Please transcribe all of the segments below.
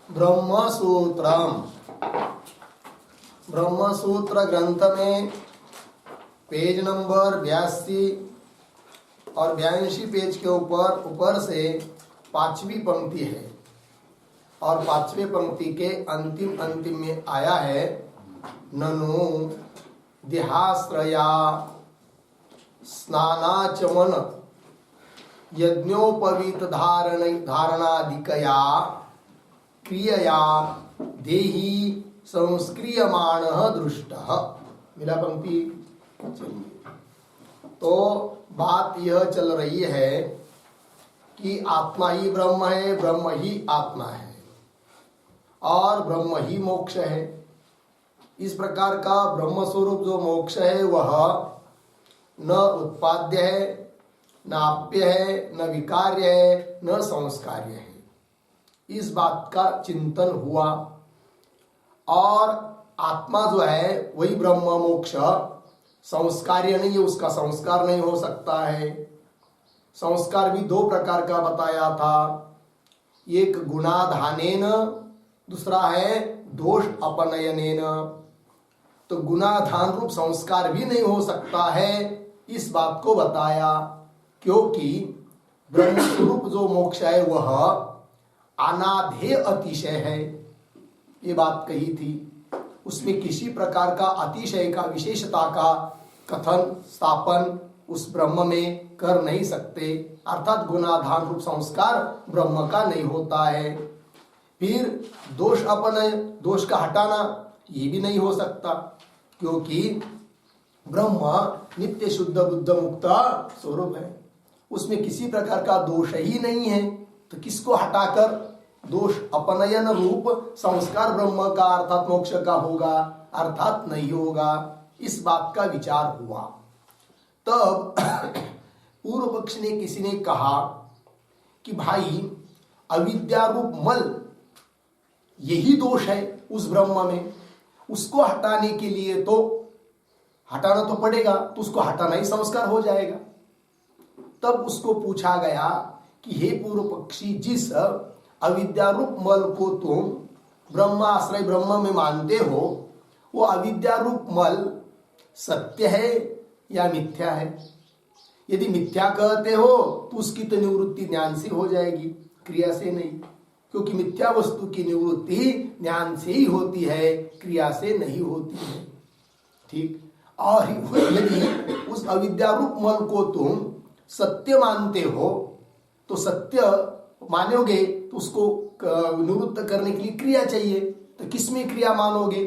ब्रह्मसूत्रम। ब्रह्मसूत्र ग्रंथ में page number 82 और 82 पेज के ऊपर से 5वीं पंक्ति है और 5वीं पंक्ति के अंतिम में आया है ननु देहाश्रया स्नानाचमन यज्ञोपवीत धारणादिकया क्रियया देही संस्क्रियमाण दृष्टः। मिला पंक्ति? चलिए, तो बात यह चल रही है कि आत्मा ही ब्रह्म है, ब्रह्म ही आत्मा है और ब्रह्म ही मोक्ष है। इस प्रकार का ब्रह्म स्वरूप जो मोक्ष है वह न उत्पाद्य है, न आप्य है, न विकार्य है, न संस्कार्य है। इस बात का चिंतन हुआ और आत्मा जो है वही ब्रह्म मोक्ष संस्कार्य नहीं है, उसका संस्कार नहीं हो सकता है। संस्कार भी 2 प्रकार का बताया था, एक गुणाधानेन, दूसरा है दोष अपनयनेन। तो गुणाधान रूप संस्कार भी नहीं हो सकता है, इस बात को बताया, क्योंकि ब्रह्म स्वरूप जो मोक्ष है वह अनाधेय अतिशय है, ये बात कही थी। उसमें किसी प्रकार का अतिशय का, विशेषता का कथन स्थापन उस ब्रह्म में कर नहीं सकते, अर्थात गुणाधान रूप संस्कार ब्रह्म का नहीं होता है। फिर दोष अपनय, दोष का हटाना, ये भी नहीं हो सकता, क्योंकि ब्रह्म नित्य शुद्ध बुद्ध मुक्त स्वरूप है, उसमें किसी प्रकार का दोष ही नहीं है। तो किसको हटाकर दोष अपनयन रूप संस्कार ब्रह्म का अर्थात मोक्ष का होगा, अर्थात नहीं होगा। इस बात का विचार हुआ। तब पूर्व पक्ष ने किसी ने कहा कि भाई अविद्या रूप मल यही दोष है उस ब्रह्म में, उसको हटाने के लिए तो हटाना तो पड़ेगा, तो उसको हटाना ही संस्कार हो जाएगा। तब उसको पूछा गया कि हे पूर्व पक्षी, जिस अविद्या रूप मल को तुम ब्रह्माश्रय ब्रह्म में मानते हो, वो अविद्या रूप मल सत्य है या मिथ्या है? यदि मिथ्या कहते हो तो उसकी तो निवृत्ति ज्ञान से हो जाएगी, क्रिया से नहीं, क्योंकि मिथ्या वस्तु की निवृत्ति ज्ञान से ही होती है, क्रिया से नहीं होती है। ठीक। और यदि उस अविद्या रूप मल को तुम सत्य मानते हो तो सत्य मानोगे तो उसको निवृत्त करने के लिए क्रिया चाहिए। तो किस में क्रिया मानोगे?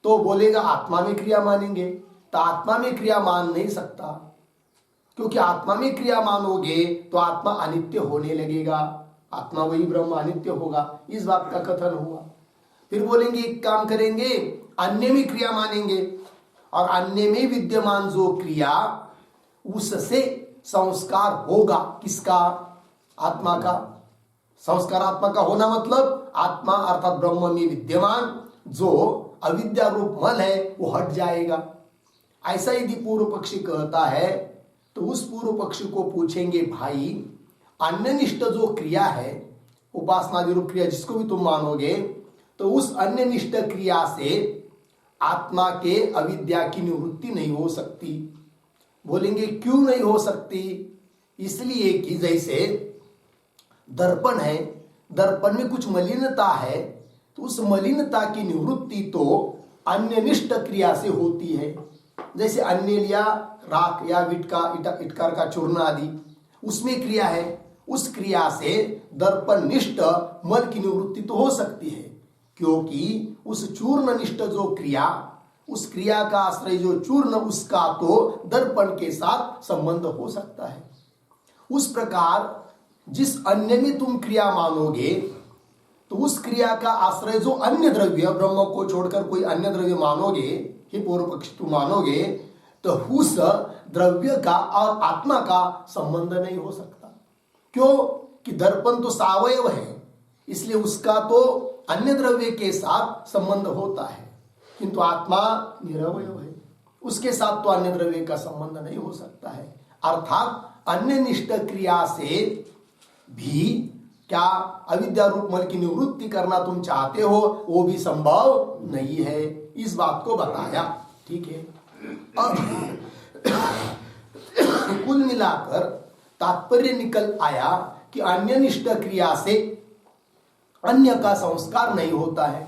तो बोलेगा आत्मा में क्रिया मानेंगे। तो आत्मा में क्रिया मान नहीं सकता, क्योंकि आत्मा में क्रिया मानोगे तो आत्मा अनित्य होने लगेगा, आत्मा वही ब्रह्म अनित्य होगा। इस बात का कथन हुआ। फिर बोलेंगे एक काम करेंगे, अन्य में क्रिया मानेंगे और अन्य में विद्यमान जो क्रिया उससे संस्कार होगा। किसका? आत्मा का। संस्कार आत्मा का होना मतलब आत्मा अर्थात ब्रह्म में विद्यमान जो अविद्या रूप मल है वो हट जाएगा। ऐसा यदि पूर्व पक्षी कहता है तो उस पूर्व पक्षी को पूछेंगे, भाई अन्यनिष्ठ जो क्रिया है, उपासनादि रूप क्रिया जिसको भी तुम मानोगे, तो उस अन्यनिष्ठ क्रिया से आत्मा के अविद्या की निवृत्ति नहीं हो सकती। बोलेंगे क्यों नहीं हो सकती? इसलिए कि जैसे दर्पण है, दर्पण में कुछ मलिनता है, तो उस मलिनता की निवृत्ति तो अन्यनिष्ठ क्रिया से होती है। जैसे अन्य लिया राख या इटकार का चूर्ण आदि, उसमें क्रिया है, उस क्रिया से दर्पण निष्ठ मल की निवृत्ति तो हो सकती है, क्योंकि उस चूर्ण निष्ठ जो क्रिया, उस क्रिया का आश्रय जो चूर्ण, उसका तो दर्पण के साथ संबंध हो सकता है। उस प्रकार जिस अन्य में तुम क्रिया मानोगे तो उस क्रिया का आश्रय जो अन्य द्रव्य, ब्रह्म को छोड़कर कोई अन्य द्रव्य मानोगे, हे पूर्व पक्षी तुम मानोगे, तो उस द्रव्य का और आत्मा का संबंध नहीं हो सकता। क्यों? कि दर्पण तो सावयव है, इसलिए उसका तो अन्य द्रव्य के साथ संबंध होता है, किंतु आत्मा निरवयव है, उसके साथ तो अन्य द्रव्य का संबंध नहीं हो सकता है। अर्थात अन्य निष्ठ क्रिया से भी क्या अविद्या रूप मल की निवृत्ति करना तुम चाहते हो, वो भी संभव नहीं है। इस बात को बताया। ठीक है। अब कुल मिलाकर तात्पर्य निकल आया कि अन्यनिष्ठ क्रिया से अन्य का संस्कार नहीं होता है।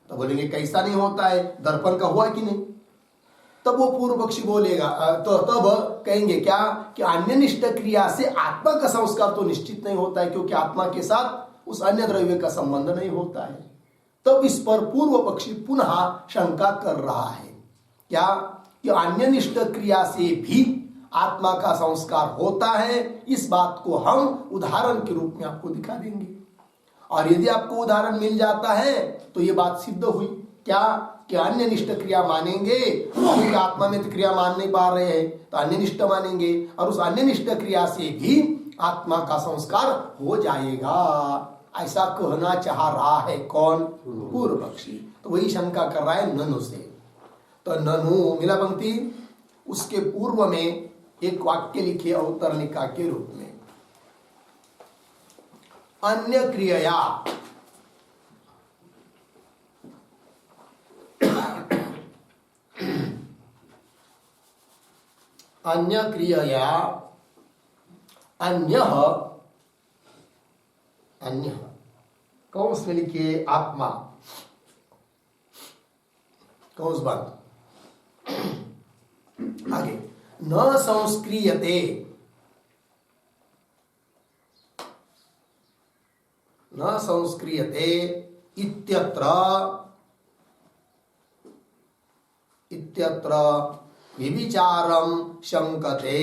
तो बोलेंगे कैसा नहीं होता है, दर्पण का हुआ कि नहीं? तब वो पूर्व पक्षी बोलेगा, तो तब कहेंगे क्या कि अन्यनिष्ठ क्रिया से आत्मा का संस्कार तो निश्चित नहीं होता है, क्योंकि आत्मा के साथ उस अन्य द्रव्य का संबंध नहीं होता है। तब इस पर पूर्व पक्षी पुनः शंका कर रहा है क्या कि अन्यनिष्ठ क्रिया से भी आत्मा का संस्कार होता है। इस बात को हम उदाहरण के रूप में आपको दिखा देंगे, और यदि आपको उदाहरण मिल जाता है तो ये बात सिद्ध हुई क्या कि अन्यनिष्ठ क्रिया मानेंगे, क्योंकि आत्मा में तो क्रिया मान नहीं पा रहे हैं तो अन्यनिष्ठ मानेंगे, और उस अन्यनिष्ठ क्रिया से भी आत्मा का संस्कार हो जाएगा, ऐसा कहना चाह रहा है कौन? पूर्व पक्षी। तो वही शंका कर रहा है ननु से। तो ननु मिला पंक्ति, उसके पूर्व में एक वाक्य लिखिए अवतरणिका के रूप में, अन्य क्रिया अन्य क्रिया अन्य अन्य कौंस में लिखिए आत्मा, कौंस बंद, आगे न संस्क्रियते, न संस्क्रियते इत्यत्र इत्यत्र विविचारं शंकते,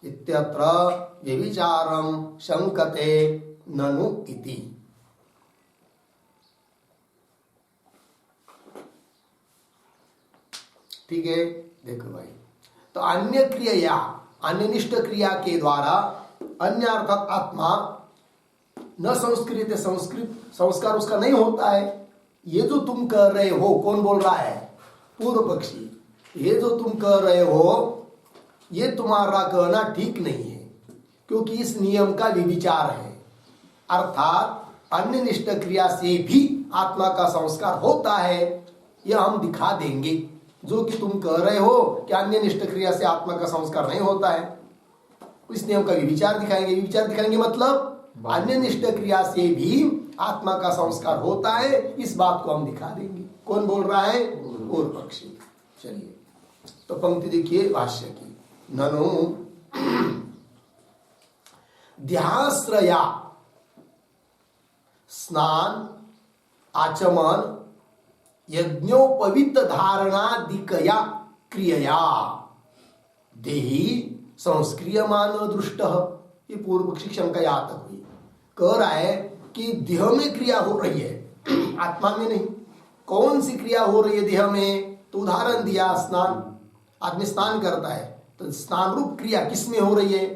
इत्यत्र व्यभिचारं शंकते ननु इति। ठीक है, देखो भाई, तो अन्य क्रिया अन्यनिष्ठ क्रिया के द्वारा अन्य अर्थात आत्मा न संस्कृत संस्कार उसका नहीं होता है। ये जो तुम कर रहे हो, कौन बोल रहा है? पूर्व पक्षी। ये जो तुम कर रहे हो ये तुम्हारा कहना ठीक नहीं है, क्योंकि इस नियम का विविचार है, अर्थात अन्यनिष्ठ क्रिया से भी आत्मा का संस्कार होता है, यह हम दिखा देंगे। जो कि तुम कह रहे हो कि अन्यनिष्ठ क्रिया से आत्मा का संस्कार नहीं होता है, इस नियम का विचार दिखाएंगे। विचार दिखाएंगे मतलब अन्यनिष्ठ क्रिया से भी आत्मा का संस्कार होता है, इस बात को हम दिखा देंगे। कौन बोल रहा है? पूर्व पक्षी। चलिए तो पंक्ति देखिए भाष्य की, ननु ध्याश्रया स्नान आचमन यज्ञोपवीत धारणादिकया क्रियया देहि संस्क्रियमान दृष्ट। ये पूर्व पक्षी शंका यहाँ तक हुई। कह रहा है कि देह में क्रिया हो रही है, आत्मा में नहीं। कौन सी क्रिया हो रही है देह में? तो उदाहरण दिया, स्नान। आदमी स्नान करता है तो स्नान रूप क्रिया किस में हो रही है?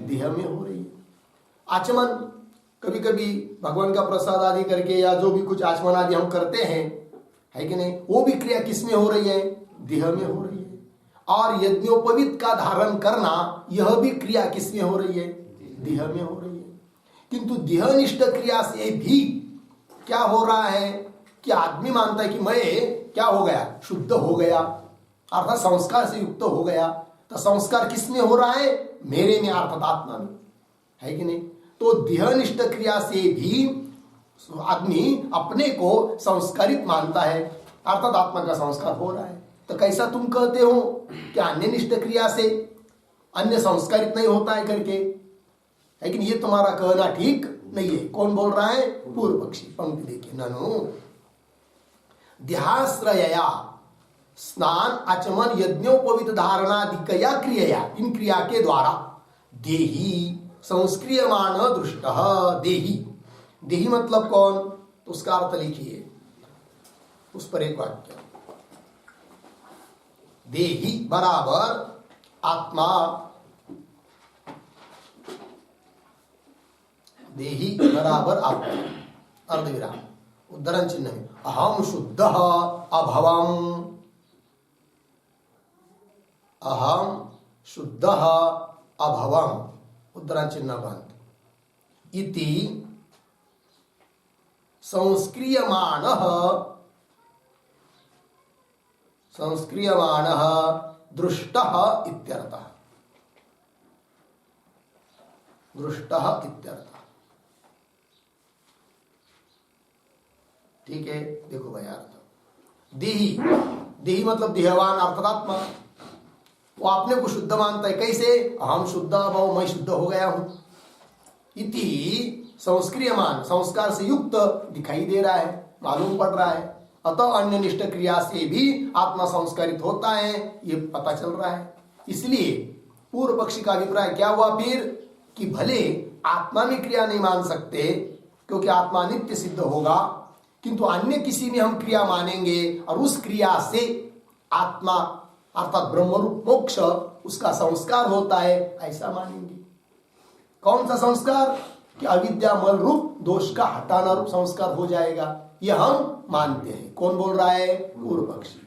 देह में हो रही है। आचमन, कभी कभी भगवान का प्रसाद आदि करके या जो भी कुछ आचमन आदि हम करते हैं, है कि नहीं, वो भी क्रिया किस में हो रही है? देह में हो रही है। और यज्ञोपवीत का धारण करना, यह भी क्रिया किस में हो रही है? देह में हो रही है। किंतु देहनिष्ठ क्रिया से भी क्या हो रहा है कि आदमी मानता है कि मैं क्या हो गया? शुद्ध हो गया, अर्थात संस्कार से युक्त हो गया। तो संस्कार किस में हो रहा है? मेरे में, अर्थात आत्मा में, है कि नहीं। तो देहनिष्ठ क्रिया से भी आदमी अपने को संस्कारित मानता है, अर्थात आत्मा का संस्कार हो रहा है। तो कैसा तुम कहते हो कि अन्यनिष्ठ क्रिया से अन्य संस्कारित नहीं होता है करके, लेकिन ये तुम्हारा कहना ठीक नहीं है। कौन बोल रहा है? पूर्व पक्षी। पंक्ति देखिए, ननु ध्याश्रया स्नान आचमन यज्ञोपवीत धारणादिकया क्रियया, इन क्रिया के द्वारा देहि संस्क्रियमाण दृष्ट। देहि, देहि मतलब कौन? तो उसका अर्थ लिखिए, उस पर एक वाक्य, देहि बराबर आत्मा, देहि बराबर आत्मा, अर्धविराम, उद्धरण चिन्ह में, अहम शुद्ध अभवम, अहम शुद्ध अभवम उद्धरण चिन्ह बंद इति संस्क्रियमाणः दृष्टः इत्यर्थः। दृष्टः इत्यर्थः। ठीक है, देखो भाई अर्थ। देही, देही मतलब देहवान अर्थात्मा। वो अपने को शुद्ध मानता है। कैसे? हम शुद्ध अभाव, मैं शुद्ध हो गया हूं। इति संस्क्रियमान, संस्कार से युक्त दिखाई दे रहा है, मालूम पड़ रहा है। अतः अन्य निष्ठ क्रिया से भी आत्मा संस्कारित होता है, ये पता चल रहा है। इसलिए पूर्व पक्षी का अभिप्राय क्या हुआ फिर कि भले आत्मा में क्रिया नहीं मान सकते क्योंकि आत्मा नित्य सिद्ध होगा, किंतु अन्य किसी में हम क्रिया मानेंगे और उस क्रिया से आत्मा अर्थात ब्रह्मरूप मोक्ष उसका संस्कार होता है, ऐसा मानेंगे। कौन सा संस्कार? कि अविद्या मल रूप दोष का हटाना रूप संस्कार हो जाएगा, यह हम मानते हैं। कौन बोल रहा है? पूर्व पक्षी।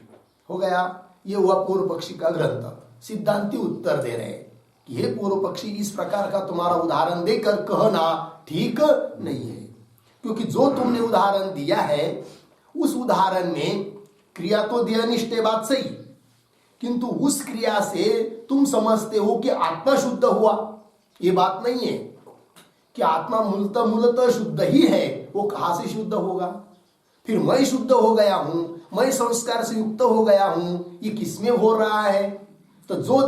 हो गया, ये हुआ पूर्व पक्षी का ग्रंथ। सिद्धांती उत्तर दे रहे हैं कि हे पूर्व पक्षी, इस प्रकार का तुम्हारा उदाहरण देकर कहना ठीक नहीं है, क्योंकि जो तुमने उदाहरण दिया है उस उदाहरण में क्रिया तो देहनिष्ठ बात सही, किंतु उस क्रिया से तुम समझते हो कि आत्मा शुद्ध हुआ। ये बात नहीं है कि आत्मा मूलतः शुद्ध ही है, वो कहां से शुद्ध होगा? फिर मैं शुद्ध हो गया हूं, मैं संस्कार से युक्त हो गया हूं, ये किसमें हो रहा है? तो जो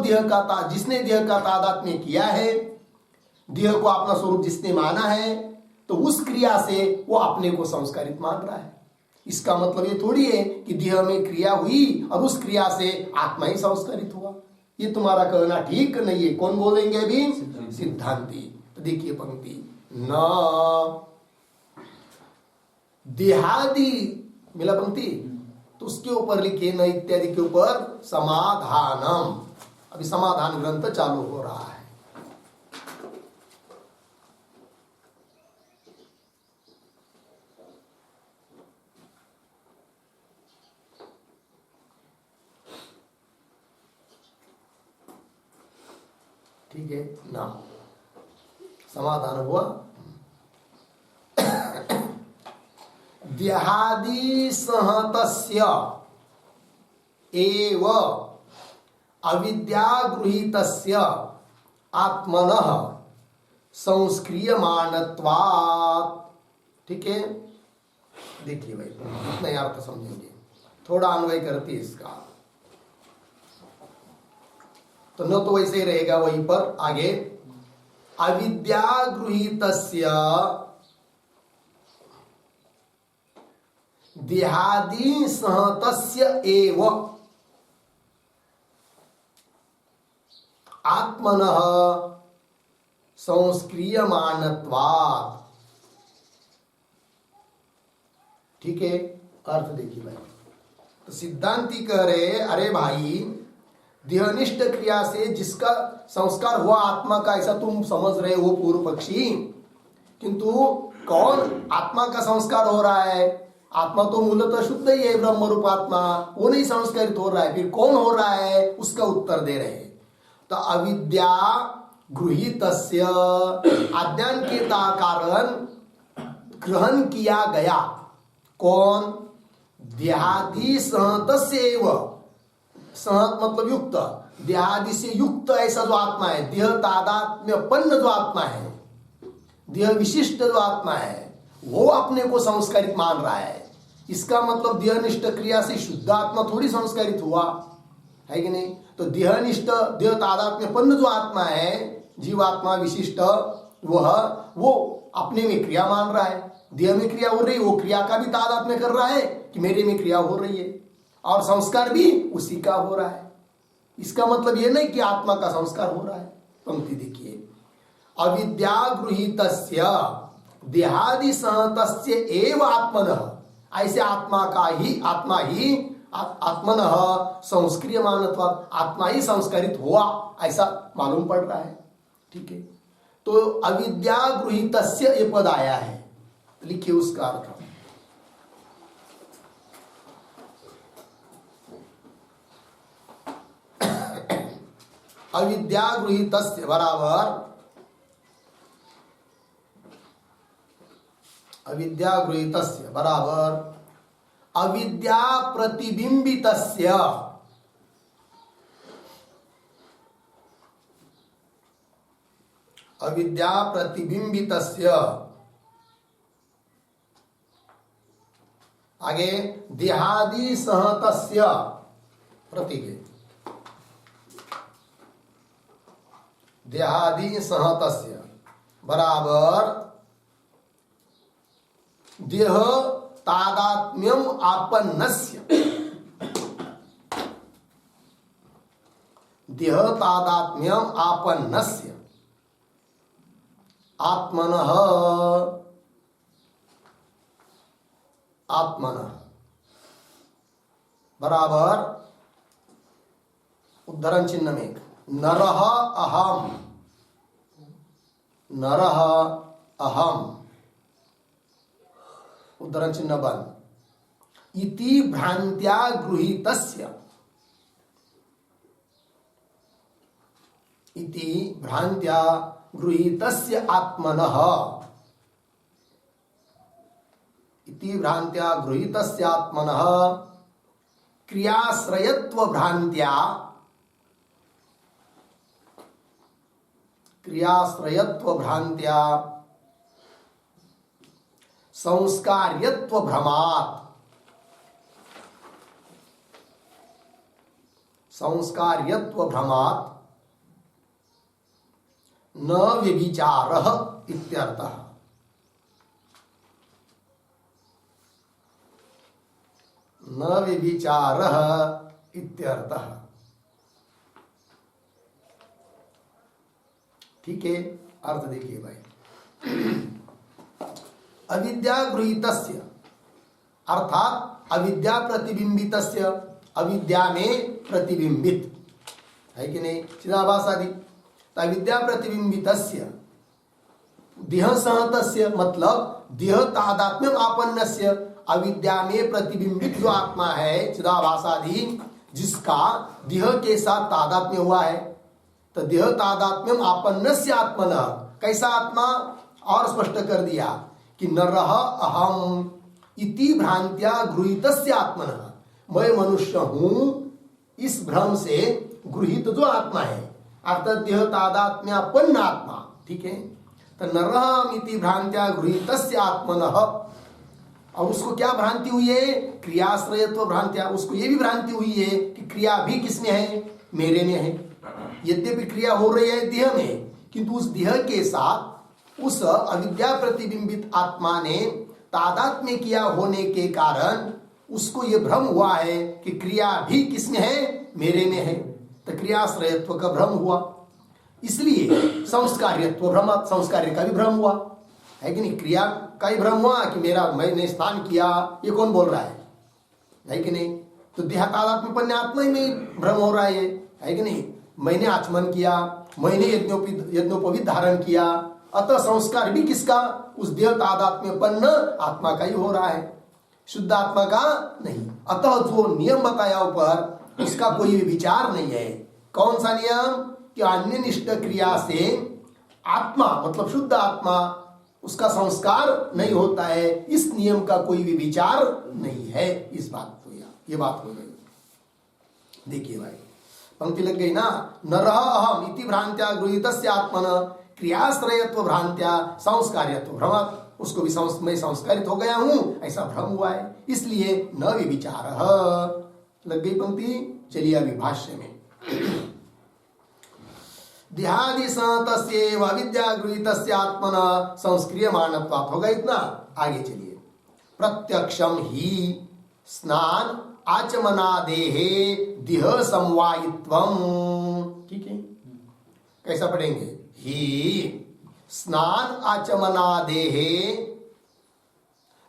जिसने देह का तादात्म्य किया है, देह को अपना स्वरूप जिसने माना है, तो उस क्रिया से वो अपने को संस्कारित मान रहा है। इसका मतलब ये थोड़ी है कि देह में क्रिया हुई और उस क्रिया से आत्मा ही संस्कारित हुआ। ये तुम्हारा कहना ठीक नहीं है। कौन बोलेंगे अभी? सिद्धांती। तो देखिए पंक्ति, न देहादि मिला पंक्ति, तो उसके ऊपर लिखे न इत्यादि के ऊपर समाधानम। अभी समाधान ग्रंथ चालू हो रहा है। ठीक है ना, समाधान हुआ। देहादि सहतस्य एव अविद्यागृहीतस्य आत्मनः संस्क्रियमाणत्वात्। ठीक है, देखिए भाई, इतना ही अर्थ समझेंगे, थोड़ा अन्वय करते इसका। तो न तो वैसे ही रहेगा वहीं पर आगे, अविद्यागृहीतस्य देहादि सहतस्य एव आत्मनः संस्क्रियमाणत्वात्। ठीक है, अर्थ देखिए भाई। तो सिद्धांती कह रहे, अरे भाई, देहनिष्ठ क्रिया से जिसका संस्कार हुआ आत्मा का, ऐसा तुम समझ रहे हो पूर्व पक्षी, किंतु कौन आत्मा का संस्कार हो रहा है? आत्मा तो मूलतः शुद्ध ही है, ब्रह्म रूप आत्मा, वो नहीं संस्कारित हो रहा है। फिर कौन हो रहा है? उसका उत्तर दे रहे हैं। तो अविद्या गृहीतस्य, अज्ञान के कारण ग्रहण किया गया। कौन? देहादि सहतस्य एव, सहत मतलब युक्त, देहादि से युक्त ऐसा जो आत्मा है, देह तादात्म्यपन्न जो आत्मा है, देह विशिष्ट जो आत्मा है, वो अपने को संस्कारित मान रहा है। इसका मतलब देहनिष्ठ क्रिया से शुद्ध आत्मा थोड़ी संस्कारित हुआ है कि नहीं? तो देहनिष्ठ, देह तादात्म्यपन्न जो आत्मा है, जीवात्मा विशिष्ट, वो अपने में क्रिया मान रहा है। देह में क्रिया हो रही है, वो क्रिया का भी तादात्म्य कर रहा है कि मेरे में क्रिया हो रही है, और संस्कार भी उसी का हो रहा है। इसका मतलब ये नहीं कि आत्मा का संस्कार हो रहा है। पंक्ति देखिए, अविद्या गृहीतस्य देहादि सहतस्य एव आत्मनः, ऐसे आत्मा ही आत्मनः संस्क्रियमाणत्वात्, आत्मा ही संस्कारित हुआ, ऐसा मालूम पड़ रहा है। ठीक है, तो अविद्या गृहीतस्य ये पद आया है, लिखिए उसका अर्थ। अविद्या गृहीतस्य बराबर अविद्या गृहीतस्य बराबर अविद्या प्रतिबिंबितस्य अविद्या प्रतिबिंबितस्य आगे देहादि सहतस्य प्रतीक देहादि सहतस्य बराबर देह तादात्म्यम आपन्नस्य देह तादात्म्यम आपन्नस्य आत्मनः आत्मनः बराबर उद्धरण चिन्ह में नरः अहम नरः अहम उद्धरण चिन्ह बंद इति भ्रांत्या गृहीतस्य इति भ्रांत्या गृहीतस्य आत्मनः इति भ्रांत्या गृहीतस्य आत्मनः क्रियाश्रयत्व भ्रांत्या संस्कार्यत्व भ्रमात् न व्यभिचारः इत्यर्थः न व्यभिचारः इत्यर्थः। ठीक है, अर्थ देखिए भाई। अविद्या गृहीतस्य अर्थात अविद्या प्रतिबिंबितस्य अविद्या में प्रतिबिंबित है कि नहीं चिदाभास आदि। तो अविद्या प्रतिबिंबितस्य देह सहतस्य मतलब देह तादात्म्यम आपन्नस्य अविद्या में प्रतिबिंबित जो आत्मा है चिदाभास आदि जिसका देह के साथ तादात्म्य हुआ है। तो देह तादात्म्यम आपन्नस्य आत्मनः कैसा आत्मा और स्पष्ट कर दिया कि नरः अहम इति भ्रांत्या गृहीतस्य आत्मनः मैं मनुष्य हूं इस भ्रम से गृहीत जो आत्मा है अर्थात देह तादात्म्यापन्न आत्मा। ठीक है, तो नरः इति भ्रांत्या गृहीतस्य आत्मनः और उसको क्या भ्रांति हुई है क्रियाश्रयत्व भ्रांत्या उसको ये भी भ्रांति हुई है कि क्रिया भी किसमें है मेरे में है। यद्यपि क्रिया हो रही है देह में किंतु उस देह के साथ उस अविद्या प्रतिबिंबित आत्मा ने तादात्म्य किया होने के कारण उसको यह भ्रम हुआ है कि क्रिया भी किसमें है मेरे में है। तो क्रियाश्रयत्व का भ्रम हुआ इसलिए संस्कार्यत्व भ्रम संस्कार्य का भी भ्रम हुआ है कि नहीं। क्रिया का ही भ्रम हुआ कि मेरा मैंने स्नान किया ये कौन बोल रहा है कि नहीं। तो देह तादात्म्यपन्न आत्मा ही में भ्रम हो रहा है कि नहीं। मैंने आचमन किया मैंने यज्ञोपवीत धारण किया अतः संस्कार भी किसका उस देह तादात्म्यपन्न आत्मा का ही हो रहा है शुद्ध आत्मा का नहीं। अतः जो नियम बताया ऊपर उसका कोई विचार नहीं है। कौन सा नियम कि अन्य निष्ठ क्रिया से आत्मा मतलब शुद्ध आत्मा उसका संस्कार नहीं होता है इस नियम का कोई भी विचार नहीं है। इस बात को ये बात हो गई। देखिए भाई पंक्ति लग गई ना नरः अहम इति भ्रांत्या गृहीतस्य आत्मनः क्रियाश्रयत्व भ्रांत्या संस्कार्यत्व भ्रमात् उसको भी मैं संस्कारित हो गया हूं ऐसा भ्रम हुआ है इसलिए न विचारः। लग गई पंक्ति। चलिए अभी भाष्य में देहादि सहतस्यैव अविद्या गृहीतस्य आत्मनः संस्क्रियमाणत्वात् होगा इतना। आगे चलिए प्रत्यक्षम ही स्नान आचमनादेहे देह समवायित्वम। ठीक है, कैसा पढ़ेंगे ही स्नान आचमनादेहे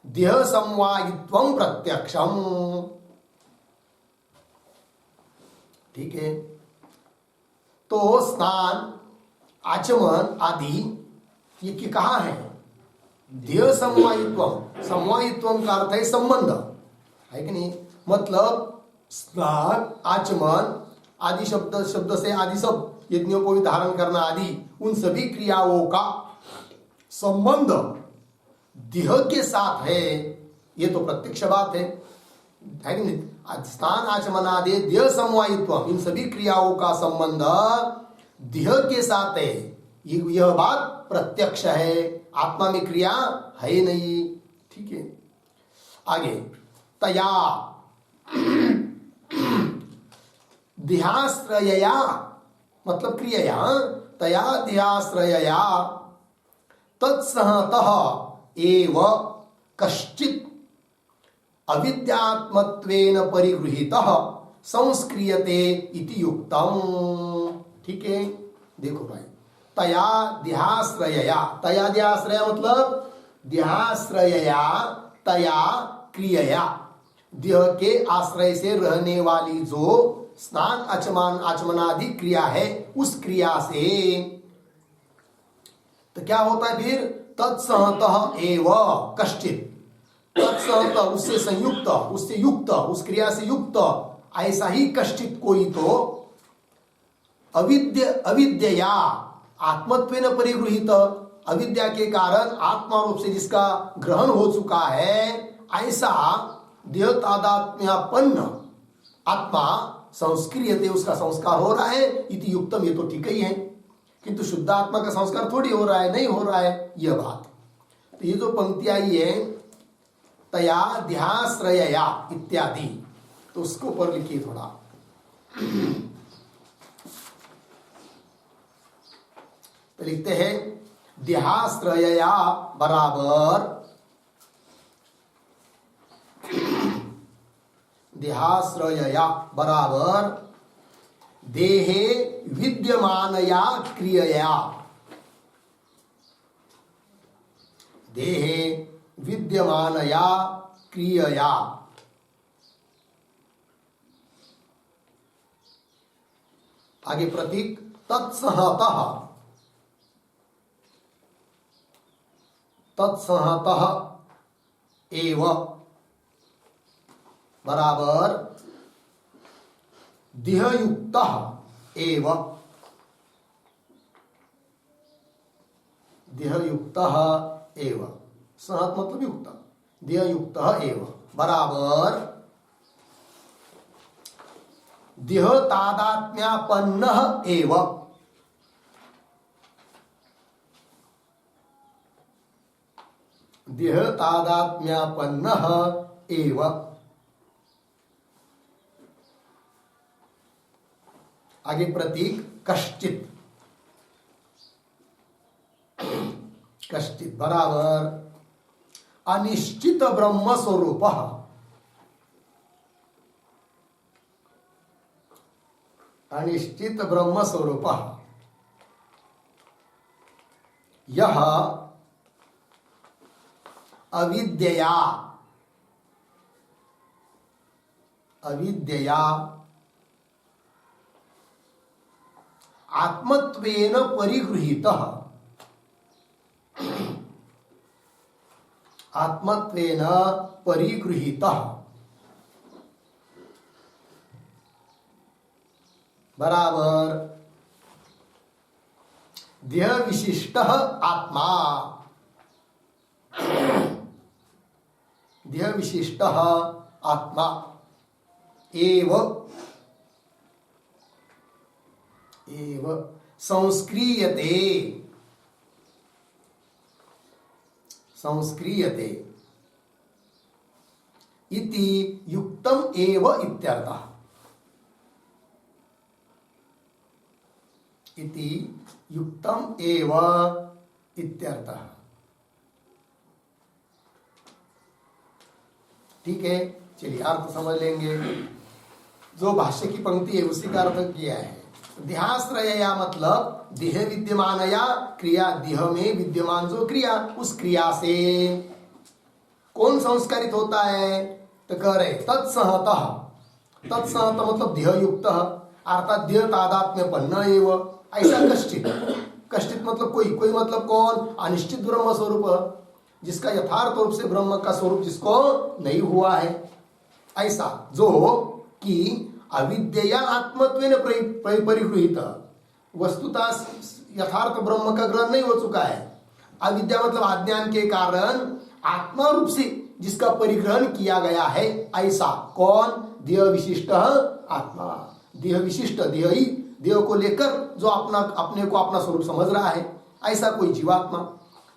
देह समवायित्वम प्रत्यक्षम। ठीक है, तो स्नान आचमन आदि ये कहाँ है देह समवायित्वम। समवायित्वम का अर्थ है संबंध है कि नहीं। मतलब स्नान आचमन आदि शब्द से आदि सब यज्ञोपवीत धारण करना आदि उन सभी क्रियाओं का संबंध देह के साथ है, ये तो प्रत्यक्ष बात है कि नहीं? स्नान आचमनादि देह समवायित्व, इन सभी क्रियाओं का संबंध देह के साथ है, यह बात प्रत्यक्ष है, आत्मा में क्रिया है नहीं। ठीक है, आगे तया देहाश्रयया मतलब क्रियया, तया देहाश्रयया तत्सहतः एव कश्चित् अविद्यात्मत्वेन परिगृहीतः संस्क्रियते इति युक्तम। ठीक है, देखो भाई, तया देहाश्रयया, तया देहाश्रय मतलब देहाश्रयया, तया क्रियया, देह के आश्रय से रहने वाली जो स्नान आचमनादि क्रिया है, उस क्रिया से तो क्या होता है फिर? तत्सहतः एव कश्चित्, तत्सहत उससे संयुक्त, उससे युक्त, उस क्रिया से युक्त, ऐसा ही कश्चित् कोई तो अविद्या आत्मत्वेन परिगृहीत, अविद्या के कारण आत्मा रूप से जिसका ग्रहण हो चुका है, ऐसा देह तादात्म्यापन्न आत्मा संस्क्रियते, उसका संस्कार हो रहा है, इति युक्तम, ये तो ठीक ही है, किंतु शुद्ध आत्मा का संस्कार थोड़ी हो रहा है, नहीं हो रहा है, यह बात। तो ये जो पंक्ति आई है तया देहाश्रयया इत्यादि, तो उसको ऊपर लिखिए थोड़ा। तो लिखते हैं देहाश्रयया बराबर, देहाश्रयया बराबर देहे विद्यमानया क्रियया, देहे विद्यमानया क्रियया, आगे प्रतीक तत्सहतः, तत्सहतः एव बराबर देहयुक्तः एव, देहयुक्तः एव, सहत मतलब युक्त, देहयुक्तः एव बराबर देह तादात्म्यापन्नः एव, देह तादात्म्यापन्नः एव, आगे प्रतीक कश्चित्, कश्चित् बराबर अनिश्चित ब्रह्म स्वरूपः, अनिश्चित ब्रह्म स्वरूपः, यह अविद्यया, अविद्यया आत्मत्वेन परिगृहीतः, आत्मत्वेन परिगृहीतः बराबर देह विशिष्टः आत्मा, देह विशिष्टः आत्मा एव, एव संस्क्रियते, संस्क्रियते इति युक्तम एव इत्यर्थः, इति युक्तम एव इत्यर्थः। ठीक है, चलिए अर्थ समझ लेंगे। जो भाष्य की पंक्ति है उसी का अर्थ किया है। देहाश्रयया मतलब देह विद्यमानया क्रिया, देह में विद्यमान जो क्रिया, उस क्रिया से कौन संस्कारित होता है? तो कह रहे तत्सहतः, तत्सहत मतलब देह युक्त अर्थात देह तादात्म्यपन्न एव, ऐसा कश्चित, कश्चित मतलब कोई, कोई मतलब कौन? अनिश्चित ब्रह्म स्वरूप, जिसका यथार्थ रूप से ब्रह्म का स्वरूप जिसको नहीं हुआ है, ऐसा जो कि अविद्या आत्मत्वेन परिगृहीत, वस्तुतः यथार्थ ब्रह्म का ग्रहण नहीं हो चुका है। अविद्या मतलब अज्ञान के कारण आत्मा रूप से जिसका परिग्रहण किया गया है, ऐसा कौन? देह विशिष्ट आत्मा। देह विशिष्ट, देह ही देह को लेकर जो अपने को अपना स्वरूप समझ रहा है, ऐसा कोई जीवात्मा।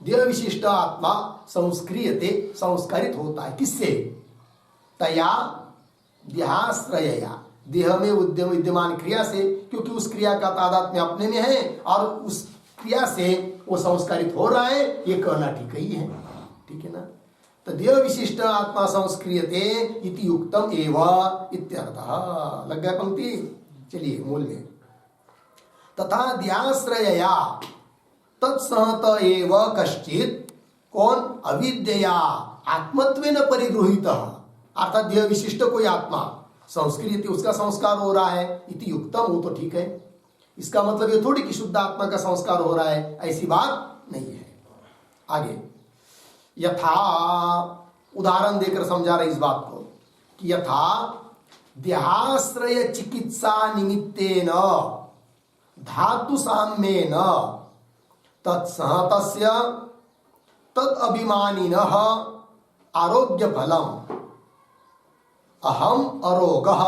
देह विशिष्ट आत्मा संस्क्रियते, संस्कारित होता है। किससे? तया देहाश्रयया, देह में विद्यमान क्रिया से, क्योंकि उस क्रिया का तादात्म्य अपने में है और उस क्रिया से वो संस्कारित हो रहा है, ये कहना ठीक ही है। ठीक है ना? तो देह विशिष्ट आत्मा संस्क्रियते इति युक्तम एव इत्यर्थः। लग गया पंक्ति? चलिए मूल में। तथा देहाश्रयया तत्सहत एव कश्चित, कौन? अविद्यया आत्मत्वेन परिगृहीतः, अर्थात देह विशिष्ट कोई आत्मा संस्कृत, उसका संस्कार हो रहा है। इति युक्तम, वो तो ठीक है। इसका मतलब ये थोड़ी कि शुद्ध आत्मा का संस्कार हो रहा है, ऐसी बात नहीं है। आगे यथा, उदाहरण देकर समझा रहे इस बात को कि यथा देहाश्रय चिकित्सा निमित्तेन धातु साम्येन तत्सहतस्य तद अभिमानिनः आरोग्य फलम अहम अरोगः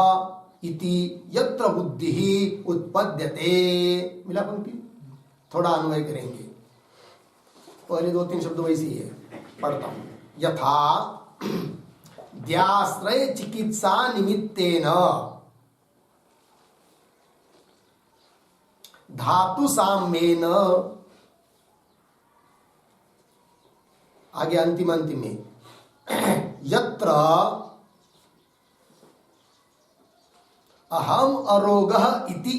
इति यत्र बुद्धि उत्पद्यते। मिला पंक्ति? थोड़ा अन्वय करेंगे। पहले 2-3 शब्द वैसे ही है, पढ़ता हूं। यथा देहाश्रय चिकित्सा निमित्तेन धातु साम्येन, आगे अंतिम में यत्र अहम अरोगः इति,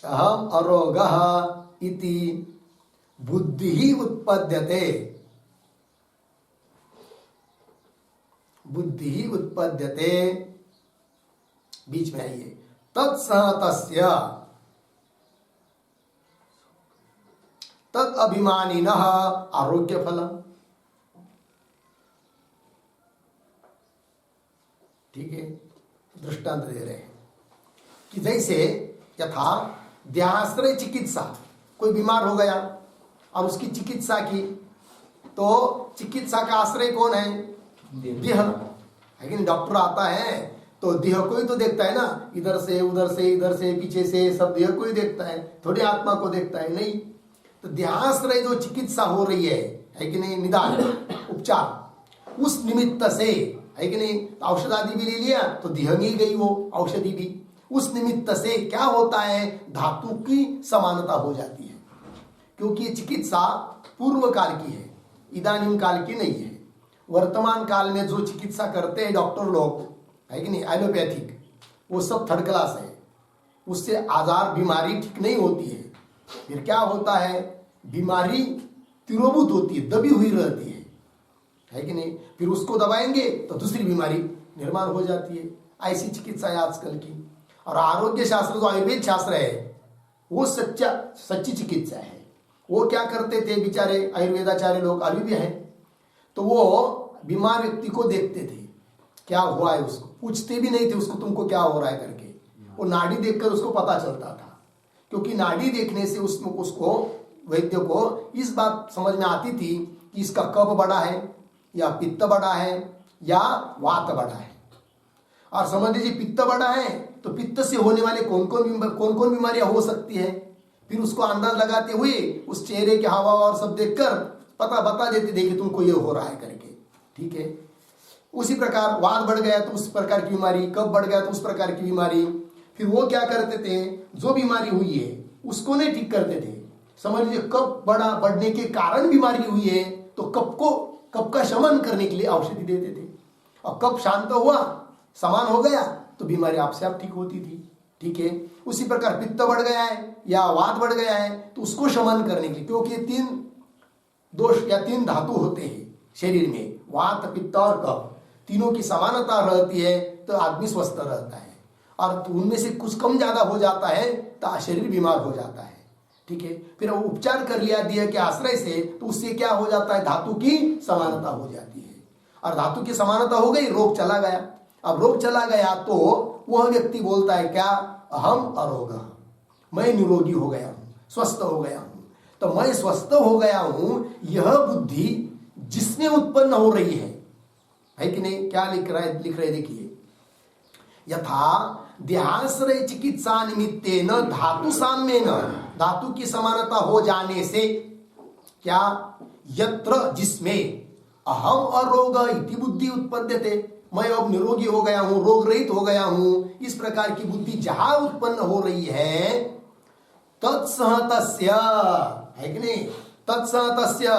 अहम अरोगः इति बुद्धि उत्पद्यते, बुद्धि उत्पद्यते, बीच में आइए, तत्सहतस्य तद अभिमानिनः आरोग्य फलम। ठीक है? दृष्टांत दे रहे हैं कि जैसे यथा देहाश्रय चिकित्सा, कोई बीमार हो गया और उसकी चिकित्सा की, तो चिकित्सा का आश्रय कौन है? देह है कि नहीं? डॉक्टर आता है तो देह को ही तो देखता है ना, इधर से उधर से इधर से पीछे से सब देह को ही देखता है, थोड़ी आत्मा को देखता है नहीं। तो देहाश्रय जो चिकित्सा हो रही है कि नहीं, निदान उपचार, उस निमित्त से है कि नहीं, औषध आदि भी ले लिया तो देह में ही गई वो औषधि भी। उस निमित्त से क्या होता है? धातु की समानता हो जाती है, क्योंकि चिकित्सा पूर्व काल की है, इदानीम काल की नहीं है। वर्तमान काल में जो चिकित्सा करते हैं डॉक्टर लोग है कि नहीं, एलोपैथिक, वो सब थर्ड क्लास है। उससे आजार बीमारी ठीक नहीं होती है। फिर क्या होता है? बीमारी तिरोभूत होती है, दबी हुई रहती है कि नहीं? फिर उसको दबाएंगे तो दूसरी बीमारी निर्माण हो जाती है। ऐसी चिकित्सा है आजकल की। और आरोग्य शास्त्र जो आयुर्वेद शास्त्र है, वो सच्ची चिकित्सा है। वो क्या करते थे बेचारे आयुर्वेदाचार्य लोग, अभी भी हैं, तो वो बीमार व्यक्ति को देखते थे, क्या हुआ है उसको, पूछते भी नहीं थे उसको तुमको क्या हो रहा है करके। वो नाड़ी देखकर उसको पता चलता था, क्योंकि नाड़ी देखने से उसको वैद्य को इस बात समझ में आती थी कि इसका कफ बड़ा है या पित्त बड़ा है या वात बड़ा है। और समझ लीजिए पित्त बड़ा है तो पित्त से होने वाले कौन कौन बीमारियां हो सकती है। फिर उसको अंदाज लगाते हुए उस चेहरे के हाव और सब देखकर पता बता देते थे कि तुमको ये हो रहा है करके। ठीक है? उसी प्रकार वात बढ़ गया तो उस प्रकार की बीमारी, कफ बढ़ गया तो उस प्रकार की बीमारी। फिर वो क्या करते थे, जो बीमारी हुई है उसको नहीं ठीक करते थे। समझ लीजिए कफ बढ़ने के कारण बीमारी हुई है तो कफ का शमन करने के लिए औषधि देते थे, और कफ शांत हुआ, समान हो गया तो बीमारी आपसे आप ठीक होती थी। ठीक है? उसी प्रकार पित्त बढ़ गया है या वात बढ़ गया है तो उसको शमन करने के लिए, क्योंकि 3 दोष या 3 धातु होते हैं शरीर में, वात पित्त और कफ, तीनों की समानता रहती है तो आदमी स्वस्थ रहता है। और उनमें से कुछ कम ज्यादा हो जाता है तो शरीर बीमार हो जाता है। ठीक है? फिर वो उपचार कर लिया देह के आश्रय से तो उससे क्या हो जाता है, धातु की समानता हो जाती है। और धातु की समानता हो गई, रोग चला गया। अब रोग चला गया तो वह व्यक्ति बोलता है क्या, अहम अरोग, मैं निरोगी हो गया हूं, स्वस्थ हो गया हूं। तो मैं स्वस्थ हो गया हूं, यह बुद्धि जिसमें उत्पन्न हो रही है कि नहीं? क्या लिख रहे देखिए, यथा देहाश्रय चिकित्सा निमित्तेन धातु साम्येन, धातु की समानता हो जाने से क्या, यत्र जिसमें अहम अरोग इति बुद्धि उत्पद्यते, मैं अब निरोगी हो गया हूं, रोग रहित हो गया हूं, इस प्रकार की बुद्धि जहां उत्पन्न हो रही है, तत्सहतस्य, है कि नहीं? तत्सहतस्य,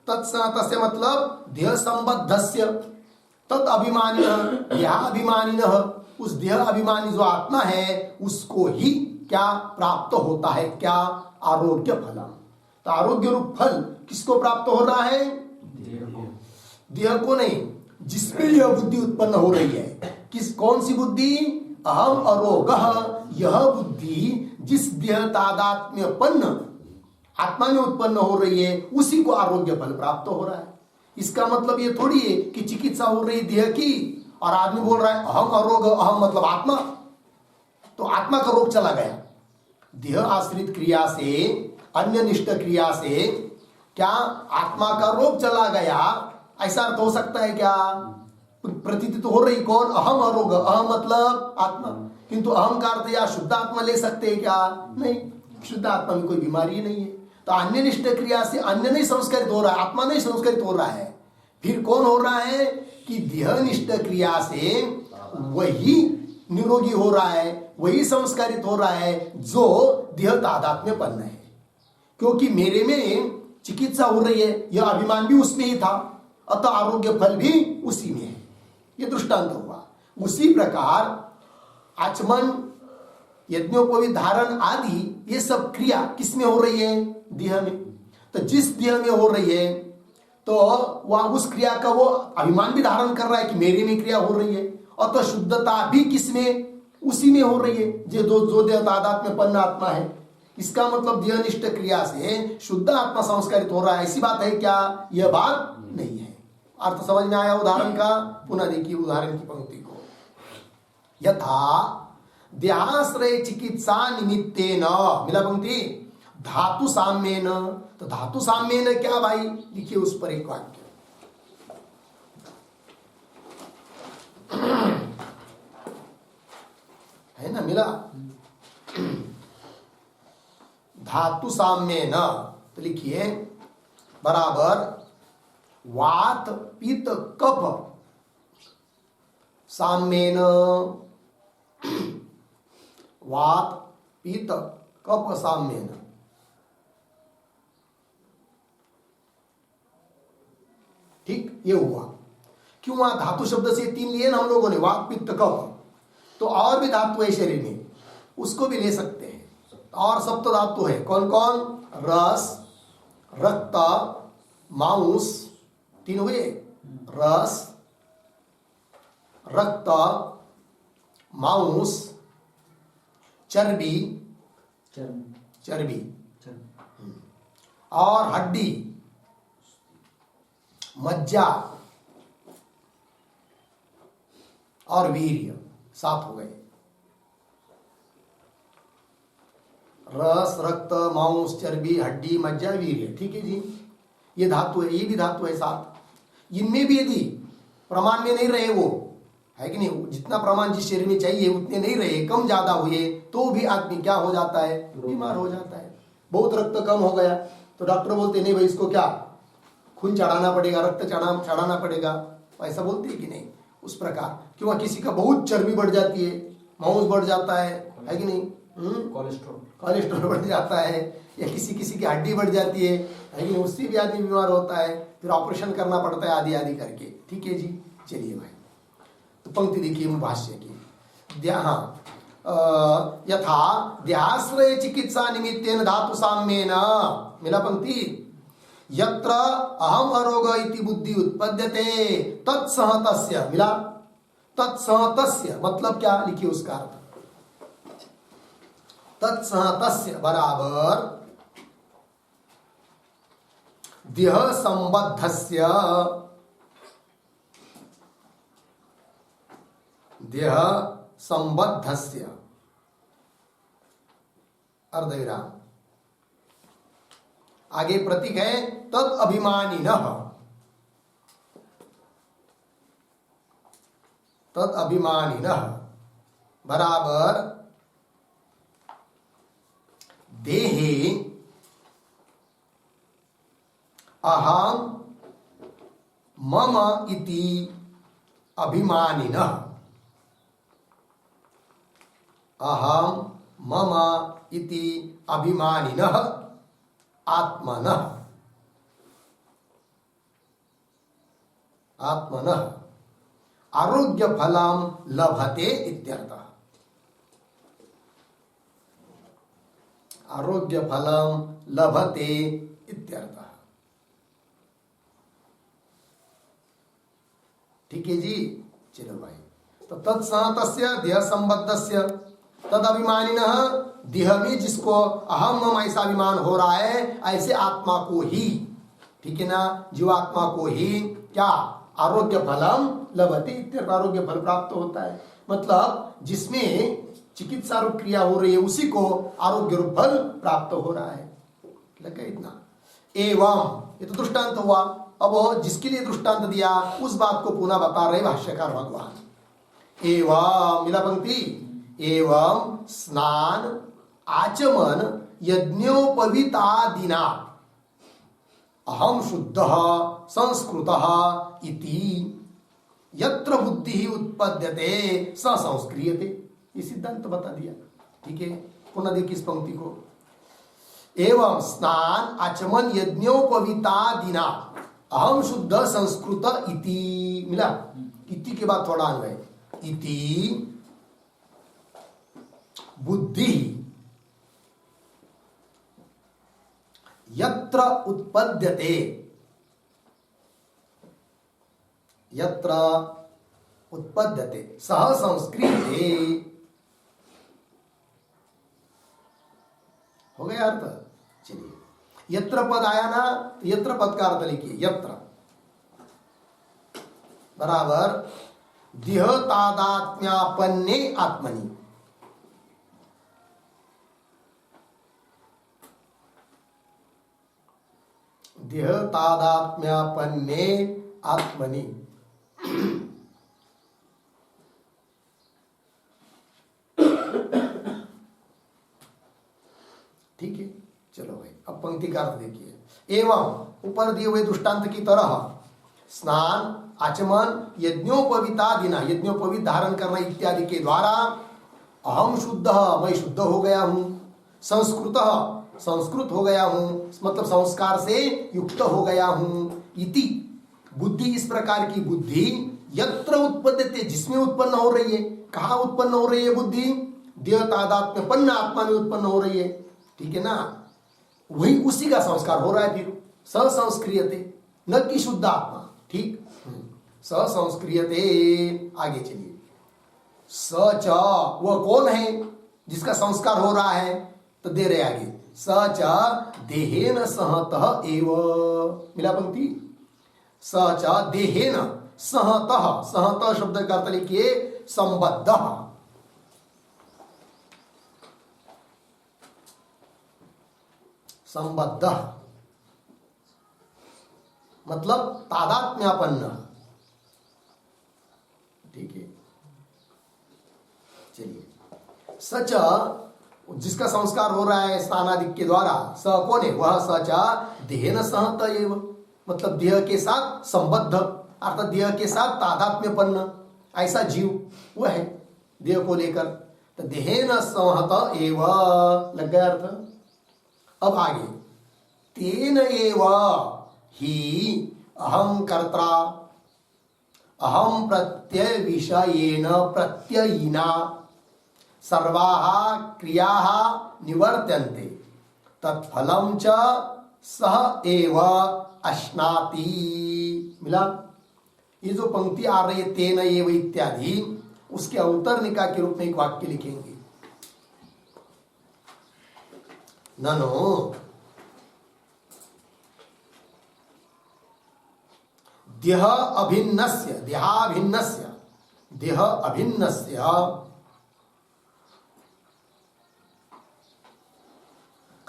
तत्सहतस्य मतलब देह संबद्धस्य, तत् अभिमानी, यह अभिमानी, उस देह अभिमानी जो आत्मा है उसको ही क्या प्राप्त होता है? क्या? आरोग्य फल। तो आरोग्य रूप फल किसको प्राप्त हो रहा है? देह को नहीं, जिसमें यह बुद्धि उत्पन्न हो रही है। किस, कौन सी बुद्धि? अहम अरोगः, यह बुद्धि जिस देह तादात्म्यपन्न आत्मा में उत्पन्न हो रही है उसी को आरोग्य फल प्राप्त हो रहा है। इसका मतलब ये थोड़ी है कि चिकित्सा हो रही देह की और आदमी बोल रहा है अहम अरोग, अहम मतलब आत्मा, तो आत्मा का रोग चला गया। देह आश्रित क्रिया से, अन्य निष्ठ क्रिया से क्या आत्मा का रोग चला गया, ऐसा अर्थ हो सकता है क्या? प्रतीत तो हो रही कौन? अहम अरोग, अहम मतलब आत्मा, किंतु अहम का अर्थ या शुद्ध आत्मा ले सकते हैं क्या? नहीं, शुद्ध आत्मा में कोई बीमारी नहीं है। तो अन्य निष्ठ क्रिया से अन्य नहीं संस्कारित हो रहा है, आत्मा नहीं संस्कारित हो रहा है। फिर कौन हो रहा है? कि देह निष्ठ क्रिया से वही निरोगी हो रहा है, वही संस्कारित हो रहा है जो देह तादात्म्यपन्न है। क्योंकि मेरे में चिकित्सा हो रही है, यह अभिमान भी उसमें ही था, अतः आरोग्य फल भी उसी में है। ये दृष्टांत हुआ। उसी प्रकार आचमन, यज्ञोपवीत धारण आदि ये सब क्रिया किसमें हो रही है? देह में। तो जिस देह में हो रही है तो वह उस क्रिया का वो अभिमान भी धारण कर रहा है कि मेरे में क्रिया हो रही है, और तो शुद्धता भी किसमें? उसी में हो रही है जो देह तादात्म्यपन्न आत्मा है। इसका मतलब देहनिष्ठ क्रिया से शुद्ध आत्मा संस्कारित हो रहा है, ऐसी बात है क्या? यह बात नहीं है। अर्थ समझ में आया उदाहरण का? पुनः देखिए उदाहरण की पंक्ति को, यथा देहाश्रय चिकित्सा निमित्तेन, मिला पंक्ति, धातु साम्येन। तो धातु साम्येन क्या भाई? लिखिए उस पर एक वाक्य, है ना? मिला धातु साम्येन, तो लिखिए बराबर वात पित्त कफ साम्येन, वात पित्त कफ साम्येन। ठीक, ये हुआ। क्यों? वहां धातु शब्द से 3 लिए ना हम लोगों ने, वात पित्त कफ। तो और भी धातु है शरीर में, उसको भी ले सकते हैं। और सप्त धातु है, कौन कौन? रस, रक्त, मांस, 3 हुए, रस, रक्त, मांस, चर्बी, चर्बी और हड्डी, मज्जा और वीर्य, 7 हो गए। रस, रक्त, मांस, चर्बी, हड्डी, मज्जा, वीर्य। ठीक है जी, ये धातु है, ये भी धातु है 7। इनमें भी यदि प्रमाण में नहीं रहे, वो है कि नहीं, जितना प्रमाण जिस शरीर में चाहिए उतने नहीं रहे, कम ज्यादा हुए, तो भी आदमी क्या हो जाता है? बीमार हो जाता है। बहुत रक्त कम हो गया तो डॉक्टर बोलते नहीं भाई इसको क्या खून चढ़ाना पड़ेगा, रक्त चढ़ाना पड़ेगा, ऐसा बोलते हैं कि नहीं? उस प्रकार क्यों किसी का बहुत चर्बी बढ़ जाती है, मांस बढ़ जाता है कि नहीं, कोलेस्ट्रॉल बढ़ जाता है, या किसी की हड्डी बढ़ जाती है कि नहीं, उससे भी आदमी बीमार होता है, फिर ऑपरेशन करना पड़ता है आदि आदि करके। ठीक है जी, चलिए भाई, तो पंक्ति देखिए भाष्य की, यथा देहाश्रय चिकित्सा निमित्तेन धातु साम्येन, मिला पंक्ति, यत्र अहम अरोग इति बुद्धि उत्पद्यते तत्सहतस्य, मिला, तत्सहतस्य मतलब क्या? लिखिए उसका अर्थ, तत्सहतस्य बराबर देह संबद्धस्य, देह संबद्धस्य अर्धविराम। आगे प्रतीक है तद अभिमानिनः, तद अभिमानिनः बराबर देहे अहम मम इति अभिमानिनः, अहम मम इति अभिमानिनः आत्मनः, आत्मनः आरोग्य फलम लभते इत्यर्थः, आरोग्य फलम लभते इत्यर्थः। ठीक है जी, चलो भाई। तो तत्सहतस्य देह संबद्धस्य तद अभिमानिनः, देह में जिसको अहम मम ऐसा अभिमान हो रहा है, ऐसे आत्मा को ही, ठीक है ना, जीवात्मा को ही क्या आरोग्य फलम लभते इत्यर्थ, आरोग्य फल प्राप्त होता है। मतलब जिसमें चिकित्सा रूप क्रिया हो रही है उसी को आरोग्य रूप फल प्राप्त हो रहा है। लगा इतना। एवं ये तो दृष्टांत हुआ। अब जिसके लिए दृष्टांत दिया उस बात को पुनः बता रहे भाष्यकार भगवान। एवं मिला पंक्ति, एवं स्नान आचमन यज्ञोपवीतादिना अहम शुद्धः संस्कृतः इति यत्र बुद्धि उत्पद्यते स संस्क्रियते, ये सिद्धांत बता दिया। ठीक है, पुनः देखिए इस पंक्ति को। एवं स्नान आचमन यज्ञोपवीतादिना अहम शुद्ध संस्कृत इति, मिला, इति के बाद थोड़ा अन्वय, इति बुद्धि यत्र उत्पद्यते, यत्र उत्पद्यते सह संस्क्रियते, हो गया अर्थ। चलिए, यत्र पद आया ना, तो यत्र पद का अर्थ लिखिए, यत्र बराबर देह तादात्म्यापन्ने आत्मनि, देह तादात्म्यापन्ने आत्मनि। ठीक है, चलो भाई, अब पंक्ति का अर्थ देखिए। एवं ऊपर दिए हुए दृष्टांत की तरह स्नान आचमन यज्ञोपवीतादिना, यज्ञोपवीत धारण करना इत्यादि के द्वारा अहम शुद्ध, मैं शुद्ध हो गया हूं, संस्कृत संस्कृत हो गया हूं, मतलब संस्कार से युक्त हो गया हूं, इति बुद्धि, इस प्रकार की बुद्धि यत्र उत्पद्यते, जिसमें उत्पन्न हो रही है। कहाँ उत्पन्न हो रही है बुद्धि? देह तादात्म्यपन्न आत्मा में उत्पन्न हो रही है। ठीक है ना, वही उसी का संस्कार हो रहा है। फिर संस्क्रियते, न कि शुद्ध आत्मा। ठीक, संस्क्रियते। आगे चलिए, सच, वह कौन है जिसका संस्कार हो रहा है? तो दे रहे आगे, सच देहेन सहतः एव, मिला पंक्ति, सच देहेन सहतः, सहतः शब्द का अर्थ लिखिए संबद्ध, संबद्ध मतलब तादात्म्यापन्न। ठीक है, चलिए, सच जिसका संस्कार हो रहा है स्नानादि के द्वारा, स कौन है? वह सच देहेन सहत एव, मतलब देह के साथ संबद्ध, अर्थात देह के साथ तादात्म्यपन्न ऐसा जीव वह है देह को लेकर। तो देहेन सहत एव लग गया अर्थ। अब आगे, तेन एव ही अहम कर्ता अहम प्रत्यय विषयेन प्रत्ययिना सर्वाः क्रियाः निवर्त्यन्ते तत्फलं च सह एव अश्नाति। मिला? ये जो पंक्ति आ रही है तेन एव इत्यादि, उसके अवतरणिका के रूप में एक वाक्य लिखेंगे। ननो देह अभिन्नस्य, देहाभिन्नस्य, देह अभिन्नस्य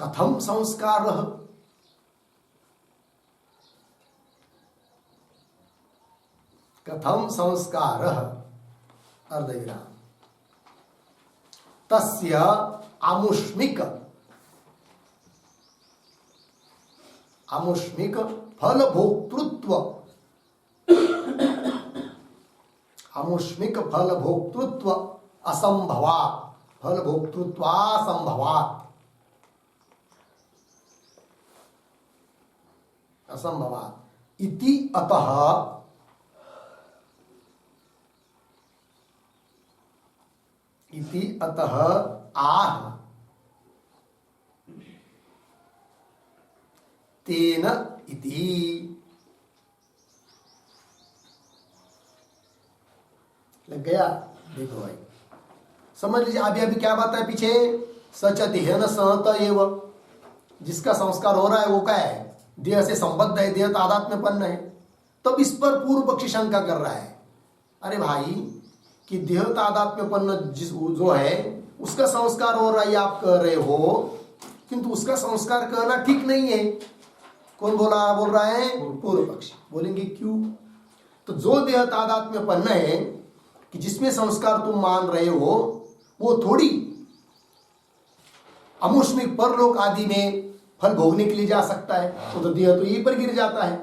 कथम संस्कारः, कथम संस्कारः अर्धविराम तस्य आमुष्मिक फलभोक्तृत्व आमुष्मिक फलभोक्तृत्व असंभवात्, फलभोक्तृत्वासंभवात्, असंभवात् इति अतः आह तेन इति। लग गया? देखो भाई, समझ लीजिए। अभी क्या बात है पीछे, सच देहन सहत एव, जिसका संस्कार हो रहा है वो क्या है, देह से संबद्ध है, देह तादात्म्यपन्न है। तब इस पर पूर्व पक्षी शंका कर रहा है, अरे भाई कि देह तादात्म्यपन्न जिस जो है उसका संस्कार हो रहा है आप कह रहे हो, किंतु उसका संस्कार कहना ठीक नहीं है। कौन बोल रहा है? पूर्व पक्षी। बोलेंगे क्यों? तो जो देह तादात्म्यपन्न है कि जिसमें संस्कार तुम मान रहे हो, वो थोड़ी अमुष्मिक परलोक आदि में फल भोगने के लिए जा सकता है। तो देह तो यहीं पर गिर जाता है।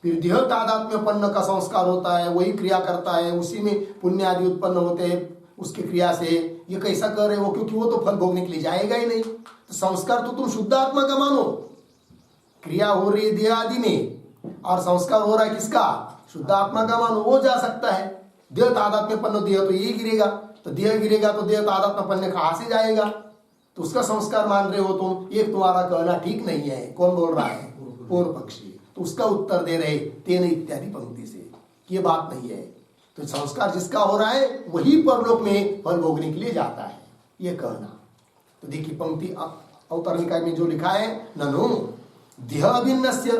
फिर देह तादात्म्यपन्न का संस्कार होता है, वही क्रिया करता है, उसी में पुण्य आदि उत्पन्न होते हैं उसकी क्रिया से। ये कैसा कर रहे हो? क्योंकि वो तो फल भोगने के लिए जाएगा ही नहीं। तो संस्कार तो तुम शुद्ध आत्मा का मानो, क्रिया हो रही है देह आदि में और संस्कार हो रहा है किसका? शुद्ध आत्मा का मानो, वो जा सकता है। देह तादात्म्यपन्न देह तो यही गिरेगा, तो देह गिरेगा तो देह तादात्म्यपन्न कहां से जाएगा? तो उसका संस्कार मान रहे हो तुम, ये तुम्हारा कहना ठीक नहीं है। कौन बोल रहा है? पूर्व पक्षी। तो उसका उत्तर दे रहे तेन इत्यादि पंक्ति से, ये बात नहीं है। तो संस्कार जिसका हो रहा है वही परलोक में फल भोगने के लिए जाता है, ये कहना। तो देखिए पंक्ति अवतरण निकाय में जो लिखा है, ननु देह अभिन्नस्य,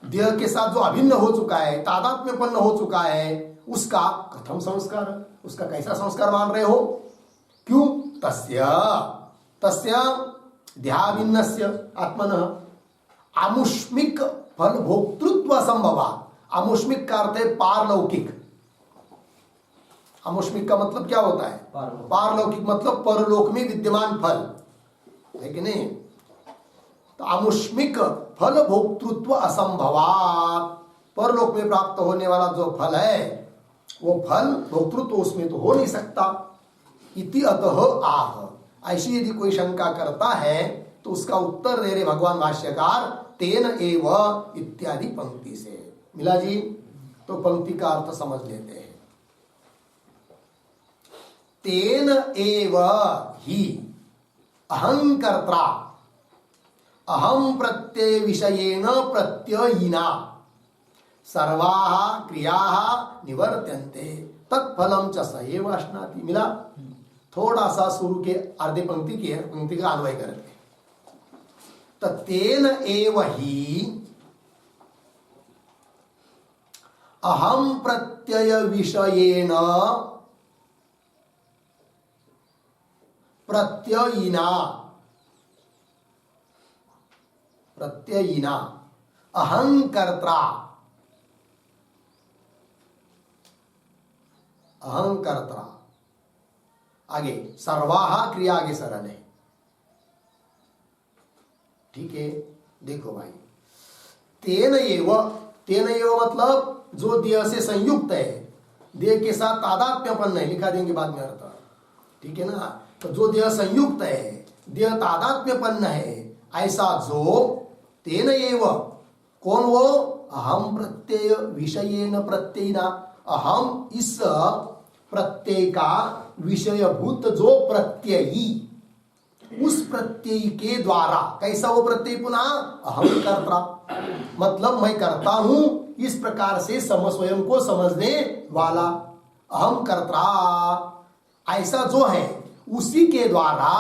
देह के साथ जो अभिन्न हो चुका है, तादात्म्यपन्न हो चुका है, उसका कथम संस्कार, उसका कैसा संस्कार मान रहे हो? क्यों? तस्य देहाभिन्नस्य आत्मनः आमुष्मिक फल भोक्तृत्व संभवात्। आमुष्मिक का अर्थ है पारलौकिक। आमुष्मिक का मतलब क्या होता है? पारलौकिक मतलब परलोक में विद्यमान फल है कि नहीं? तो आमुष्मिक फल भोक्तृत्व असंभवात्, परलोक में प्राप्त होने वाला जो फल है वो फल भोक्तृत्व उसमें तो हो नहीं सकता। इति अतः आह, ऐसी यदि कोई शंका करता है तो उसका उत्तर दे रहे भगवान भाष्यकार तेन एव इत्यादि पंक्ति से। मिला जी? तो पंक्ति का अर्थ समझ लेते हैं। तेन एव ही अहंकर्ता अहम प्रत्यय विषयेन प्रत्ययिना सर्वाः क्रियाः निवर्त्यन्ते तत्फलम च स एव अश्नाति। मिला? थोड़ा सा शुरू के अर्धे पंक्ति का अन्वय करते। तो तेन एव ही अहम प्रत्यय विषयेन प्रत्ययिना अहंकर्ता आगे सर्वाहा क्रिया आगे सरल है। ठीक है? देखो भाई, तेन एव मतलब जो देह से संयुक्त है, देह के साथ तादात्म्यपन्न है, लिखा देंगे बाद में अर्थ। ठीक है ना? तो जो देह संयुक्त है, देह तादात्म्यपन्न है, ऐसा जो तेन एव, कौन वो? अहम प्रत्यय विषयेन प्रत्ययिना, अहम इस प्रत्यय का विषयभूत जो प्रत्ययी, उस प्रत्यय के द्वारा, कैसा वो प्रत्यय? पुनः अहम कर्ता, मतलब मैं करता हूं, इस प्रकार से स्वयं को समझने वाला अहम कर्ता, ऐसा जो है उसी के द्वारा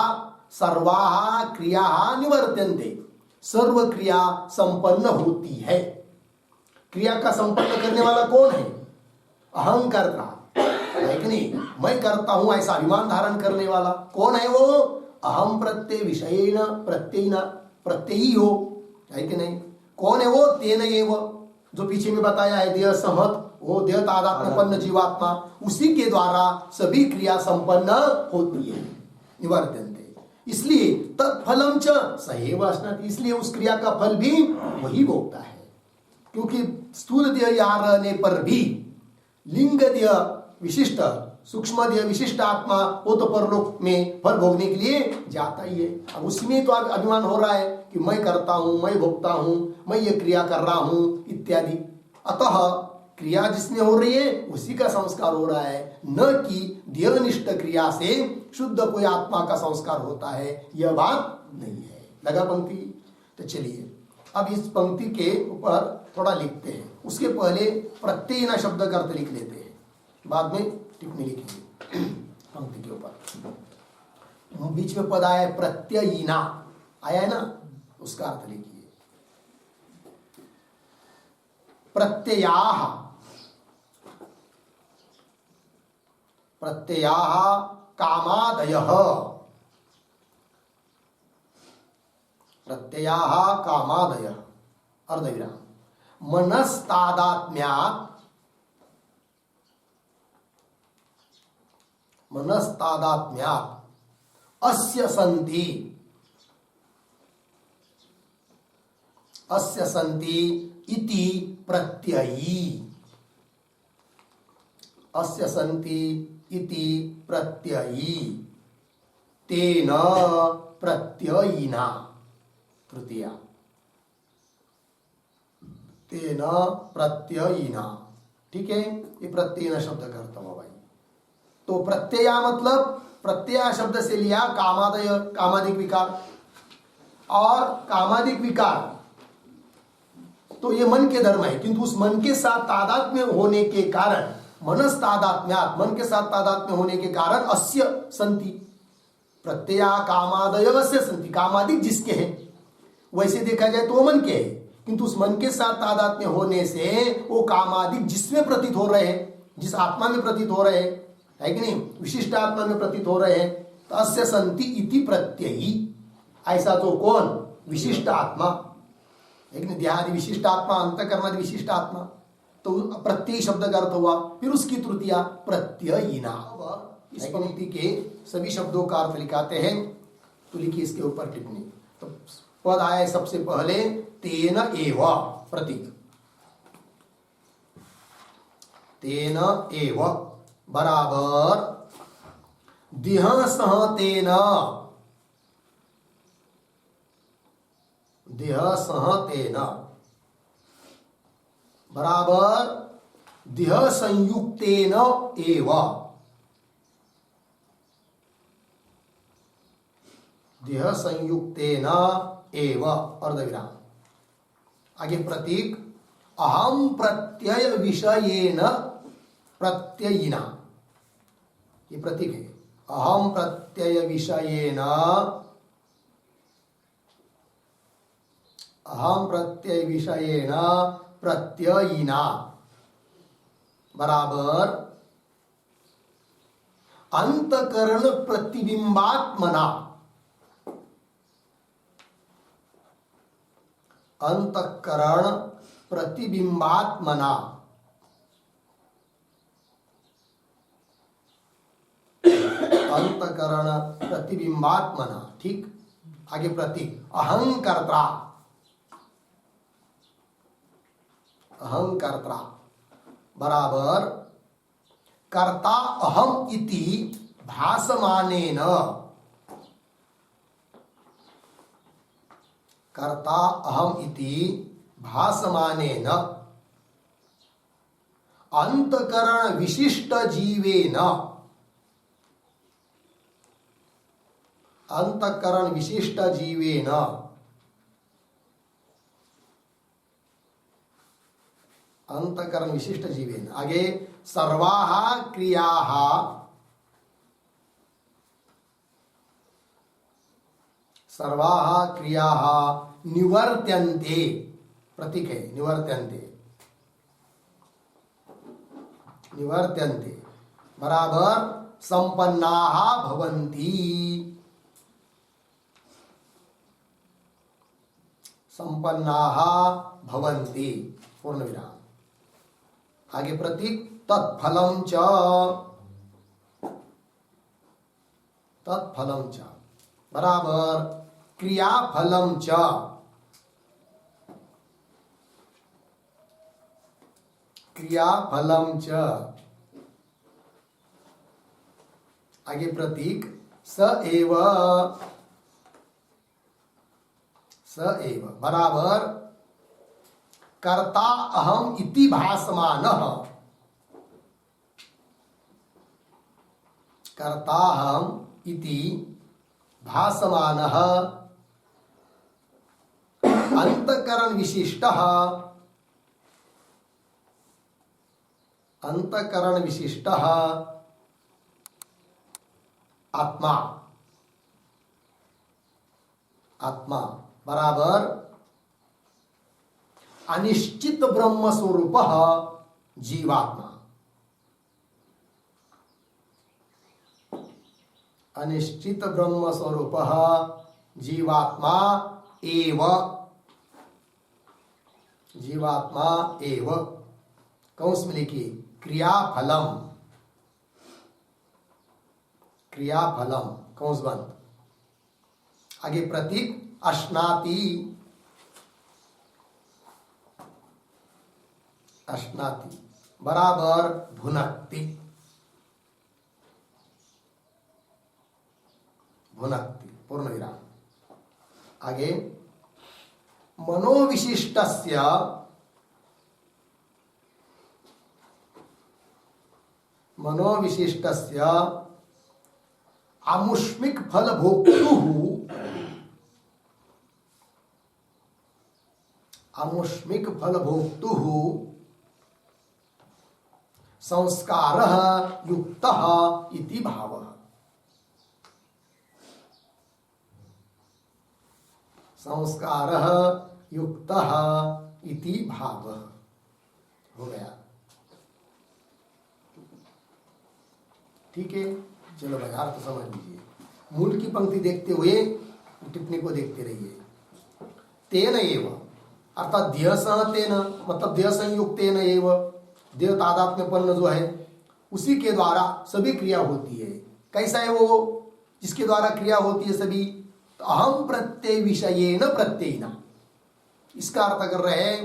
सर्वाः क्रियाः निवर्त्यन्ते, सर्व क्रिया संपन्न होती है। क्रिया का संपन्न करने वाला कौन है? अहम कर्ता है कि नहीं? मैं करता हूं ऐसा अभिमान धारण करने वाला कौन है? वो अहम प्रत्यय विषयेन प्रत्ययिना प्रत्ययी हो, है कि नहीं? कौन है वो? तेन एव, जो पीछे में बताया है, देह संहत, वो देह तादात्म्यपन्न जीवात्मा, उसी के द्वारा सभी क्रिया संपन्न होती है, निवर्तन्ते। इसलिए तत्फलम च सएव अश्नति, इसलिए उस क्रिया का फल भी वही भोगता है। क्योंकि स्थूल देह यहाँ रहने पर भी लिंग देह विशिष्ट, सूक्ष्म देह विशिष्ट आत्मा, वो तो परलोक में फल भोगने के लिए जाता ही है। अब उसमें तो अभिमान हो रहा है कि मैं करता हूं, मैं भोगता हूं, मैं ये क्रिया कर रहा हूं इत्यादि। अतः क्रिया जिसमें हो रही है उसी का संस्कार हो रहा है, न कि देहनिष्ठ क्रिया से शुद्ध कोई आत्मा का संस्कार होता है, यह बात नहीं है। लगा पंक्ति? तो चलिए अब इस पंक्ति के ऊपर थोड़ा लिखते हैं। उसके पहले प्रत्ययिना शब्द का अर्थ लिख लेते हैं, बाद में टिप्पणी लिखेंगे पंक्ति के ऊपर। बीच में पद आया है प्रत्ययिना, आया है ना, उसका अर्थ लिखिए। प्रत्ययाः, प्रत्ययाः कामादयः, प्रत्ययाः कामादयः, अर्धविराम, मनस्तादात्म्यात्, मनस्तादात्म्यात् अस्य सन्ति, अस्य सन्ति इति प्रत्ययी, अस्य सन्ति इति प्रत्ययी, तेन प्रत्ययिना, तृतीया, तेन प्रत्ययिना। ठीक है, ये प्रत्ययिना शब्द का अर्थ हुआ भाई। तो प्रत्यया मतलब प्रत्यय शब्द से लिया कामादय, कामादिक विकार, और कामादिक विकार तो ये मन के धर्म है, किंतु उस मन के साथ तादात्म्य होने के कारण, मनस तादात्म्यात्, मन के साथ तादात्म्य होने के कारण अस्य संति, प्रत्यया कामादय अस्य संति, कामादिक जिसके हैं, वैसे देखा जाए तो वो मन के है, किंतु उस मन के साथ तादात्म्य होने से वो कामादिक जिसमें प्रतीत हो रहे हैं, जिस आत्मा में प्रतीत हो रहे हैं, है कि नहीं, विशिष्ट आत्मा में प्रतीत हो रहे हैं, तो अस्य संति इति प्रत्ययी, ऐसा तो कौन? विशिष्ट आत्मा, लेकिन देहादि विशिष्ट आत्मा, अंतःकरणादि विशिष्ट आत्मा, तो प्रत्यय शब्द का अर्थ हुआ। फिर उसकी तृतीया प्रत्ययिना। इस पंक्ति के सभी शब्दों का अर्थ लिखाते हैं, तो लिखिए इसके ऊपर टिप्पणी। तो पद आया सबसे पहले तेन एव, प्रतीक, तेन एव बराबर दिह सह तेन, देह सह तेन बराबर देह संयुक्तेन एव, देह संयुक्तेन एव, अर्धविराम। आगे प्रतीक अहम प्रत्यय विषयेन प्रत्ययिना, ये प्रतीक है। अहम प्रत्यय विषयेन, अहम प्रत्यय विषयेन प्रत्ययिना बराबर अंतकरण प्रतिबिंबात्मना, अंतकरण प्रतिबिंबात्मना, अंतकरण प्रतिबिंबात्मना। ठीक, आगे प्रतीक अहंकर्ता, अहंकर्ता बराबर कर्ता अहम इति भासमानेन, कर्ता अहम इति भासमानेन अंतकरण विशिष्ट जीवेन, अंतकरण विशिष्ट जीवेन, अंतकरण विशिष्ट जीवेन। आगे सर्वाः क्रियाः, सर्वाः क्रियाः निवर्त्यन्ते, प्रतीक है निवर्त्यन्ते, निवर्त्यन्ते बराबर संपन्नाः भवन्ति, संपन्नाः भवन्ति, पूर्ण विराम। आगे प्रतीक तत्फलं च, तत्फलं च बराबर क्रियाफलं च, क्रियाफलं च। आगे प्रतीक स एव, स एव बराबर कर्ता अहम इति भासमानः, कर्ता अहम इति भासमानः अंतःकरण विशिष्टः, अंतःकरण विशिष्टः आत्मा, आत्मा बराबर अनिश्चित ब्रह्म स्वरूप जीवात्मा, अनिश्चित ब्रह्म स्वरूप जीवात्मा एव, जीवात्मा एव कौंस में लिखिए क्रियाफलम, क्रियाफलम कौंस बंद। आगे प्रतीक अश्नाति, अश्नाति बराबर भुनक्ति, भुनक्ति पूर्ण विराम। आगे मनोविशिष्टस्य, मनोविशिष्टस्य आमुष्मिक फल भोक्तुः, आमुष्मिक फल भोक्तुः संस्कारः युक्तः इति भावः, संस्कारः युक्तः इति भावः हो गया। ठीक है, चलो भाई अर्थ समझ लीजिए। मूल की पंक्ति देखते हुए टिप्पणी को देखते रहिए। तेन एव अर्थात देह सह तेन मतलब देह संयुक्तेन एव, देह तादात्म्यपन्न जो है उसी के द्वारा सभी क्रिया होती है। कैसा है वो जिसके द्वारा क्रिया होती है सभी? तो अहम प्रत्यय विषयेन प्रत्ययिना, इसका अर्थ कर रहे हैं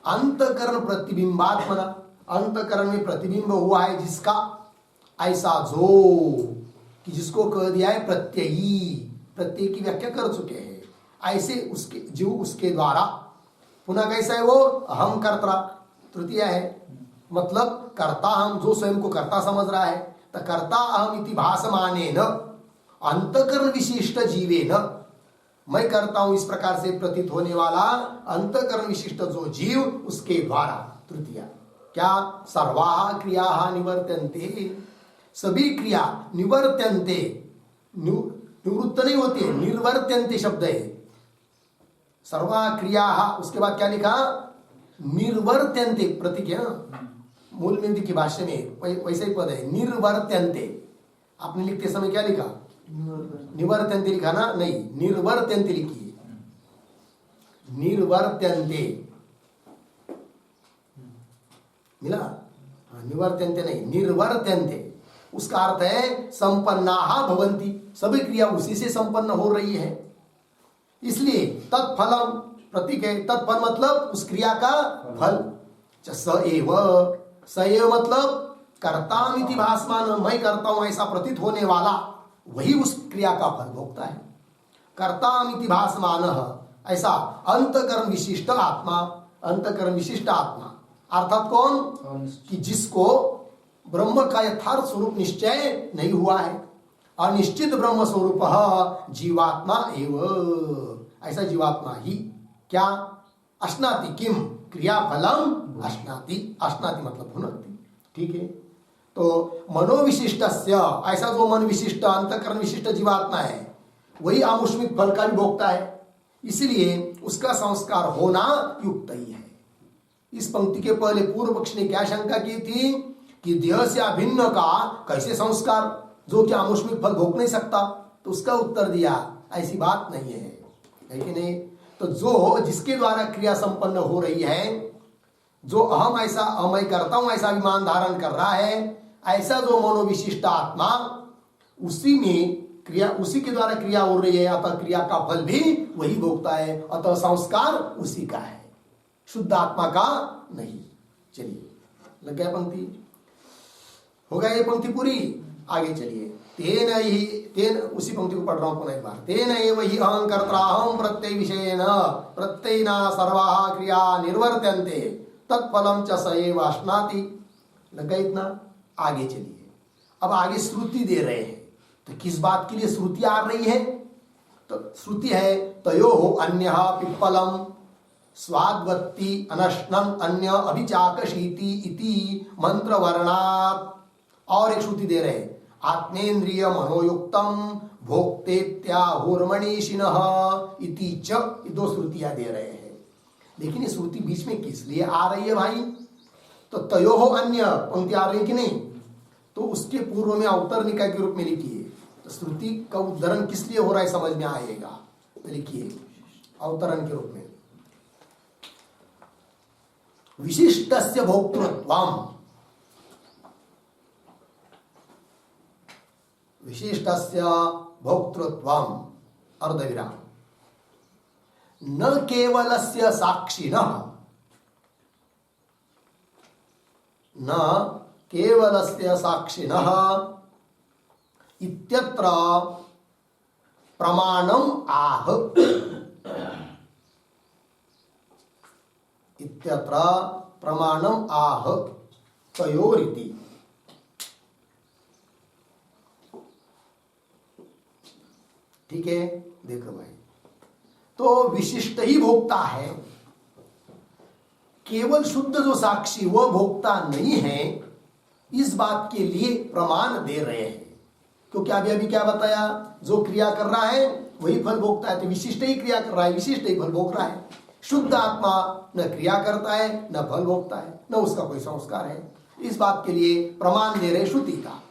अंतकरण प्रतिबिंबात्मना, अंतकरण में प्रतिबिंब हुआ है जिसका, ऐसा जो कि जिसको कह दिया है प्रत्ययी, प्रत्यय की व्याख्या कर चुके हैं, ऐसे उसके जो उसके द्वारा पुनः कैसा है वो अहम कर्ता तृतीय है, मतलब कर्ता हम जो स्वयं को कर्ता समझ रहा है, तो कर्ता अहम इति भासमानेन अंतकरण विशिष्ट जीवेन, मैं करता हूं इस प्रकार से प्रतीत होने वाला अंतकरण विशिष्ट जो जीव उसके द्वारा तृतीया क्या सर्वाः क्रियाः निवर्तन्ते, सभी क्रिया निवर्तन्ते, निवृत्त नहीं होती है, निर्वर्तन्ते शब्द है। सर्वा क्रियाः उसके बाद क्या लिखा? निर्वर्तन्ते, प्रतीक है मूल में की भाष्य में वैसे ही पद है निर्वर्तन्ते। आपने लिखते समय क्या लिखा? निवर्तन्ते लिखा ना? नहीं, निर्वर्तन्ते लिखिए, निर्वर्तन्ते मिला? निवर्तन्ते नहीं, निर्वर्तन्ते। उसका अर्थ है संपन्नाः भवन्ति, सभी क्रिया उसी से संपन्न हो रही है। इसलिए तत्फलम प्रतीक है, तत्फल मतलब उस क्रिया का फल। स एव मतलब कर्तामिति भासमान, मैं करता हूं ऐसा प्रतीत होने वाला, वही उस क्रिया का फल भोगता है। कर्तामिति भासमान ऐसा अंतकरण विशिष्ट आत्मा, अंतकरण विशिष्ट आत्मा अर्थात कौन? कि जिसको ब्रह्म का यथार्थ स्वरूप निश्चय नहीं हुआ है, अनिश्चित ब्रह्म स्वरूप जीवात्मा एव, ऐसा जीवात्मा ही क्या अश्नाति, किम क्रियाफलम अश्नाति, अश्नाति मतलब भुनक्ति। ठीक है, तो मनोविशिष्टस्य ऐसा जो मन विशिष्ट अंतकरण विशिष्ट जीवात्मा है वही आमुष्मिक फल का भी भोगता है, इसलिए उसका संस्कार होना युक्त ही है। इस पंक्ति के पहले पूर्व पक्ष ने क्या शंका की थी कि देह से अभिन्न का कैसे संस्कार जो कि आमुष्मिक फल भोग नहीं सकता, तो उसका उत्तर दिया ऐसी बात नहीं है कि नहीं। तो जो जिसके द्वारा क्रिया संपन्न हो रही है, जो अहम मैं करता हूं ऐसा अभिमान धारण कर रहा है, ऐसा जो मनोविशिष्ट आत्मा, उसी में क्रिया, उसी के द्वारा क्रिया हो रही है, अतः क्रिया का फल भी वही भोगता है, अतः संस्कार उसी का है, शुद्ध आत्मा का नहीं। चलिए लग गया पंक्ति, हो गया ये पंक्ति पूरी। आगे चलिए, तेन उसी पंक्ति को पढ़ रहा हूं पुनः एक बार। तेन एव हि अहं कर्त्राहं प्रत्यय विषयेन प्रत्ययिना सर्वाः क्रिया निर्वर्त्यन्ते तत्फलम च स एव अश्नाति। लग गया इतना। आगे चलिए, अब आगे श्रुति दे रहे हैं, तो किस बात के लिए श्रुति आ रही है? तो श्रुति है तयोः अन्यः पिप्पलम स्वाद्वत्ति अनश्नन अन्य अभिचाकशीति इति मंत्र वर्णात्। और एक श्रुति दे रहे हैं, आत्मेन्द्रिय मनोयुक्तम भोक्तेत्याहुर्मणिषिणः इति च। दो श्रुतियां दे रहे हैं, लेकिन ये श्रुति बीच में किस लिए आ रही है भाई? तो तयोः अन्य पंक्ति आ रही है कि नहीं? तो उसके पूर्व में अवतर निकाय के रूप में लिखिए, तो श्रुति का उद्धरण किस लिए हो रहा है समझ में आएगा। लिखिए अवतरण के रूप में, विशिष्टस्य भोक्तृत्वम्, विशिष्टस्य भोक्तृत्वम् अर्धविराम, न केवलस्य साक्षिणः, न केवलस्य साक्षिणः इत्यत्र प्रमाणम् आह, इत्यत्र प्रमाणम् आह तयोरिति। ठीक है, देखो भाई, तो विशिष्ट ही भोक्ता है, केवल शुद्ध जो साक्षी वह भोक्ता नहीं है, इस बात के लिए प्रमाण दे रहे हैं। क्योंकि अभी अभी क्या बताया, जो क्रिया कर रहा है वही फल भोगता है, तो विशिष्ट ही क्रिया कर रहा है, विशिष्ट ही फल भोग रहा है। शुद्ध आत्मा न क्रिया करता है न फल भोगता है, न उसका कोई संस्कार है। इस बात के लिए प्रमाण दे रहे श्रुति का।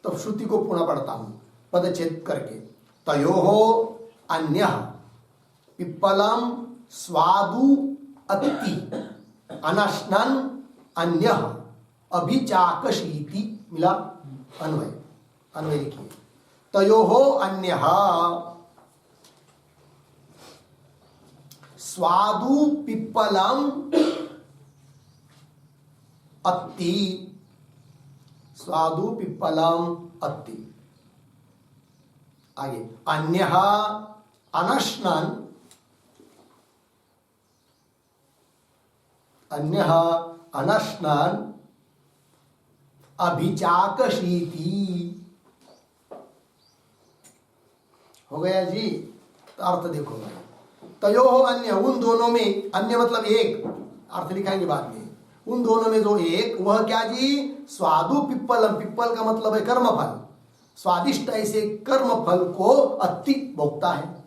तो श्रुति को पुनः पढ़ता हूं पदच्छेद करके। तयोः अन्यः पिप्पलम स्वादु अति अनश्नन अन्यः अभिचाकशीति। मिला अन्वय, अन्वय लिखिए, तयोः अन्यः स्वादु पिप्पलम अत्ति, स्वादु पिप्पलम अत्ति। आगे अन्यः अनश्नन, अन्यः अनश्नन अभिचाकशीति। हो गया जी। तो अर्थ देखो भाई, तयोः अन्य, उन दोनों में, अन्य मतलब एक, अर्थ लिखाएंगे बाद में। उन दोनों में जो एक, वह क्या जी? स्वादु पिप्पलम, पिप्पल का मतलब है कर्मफल, स्वादिष्ट ऐसे कर्मफल को अति भोगता है।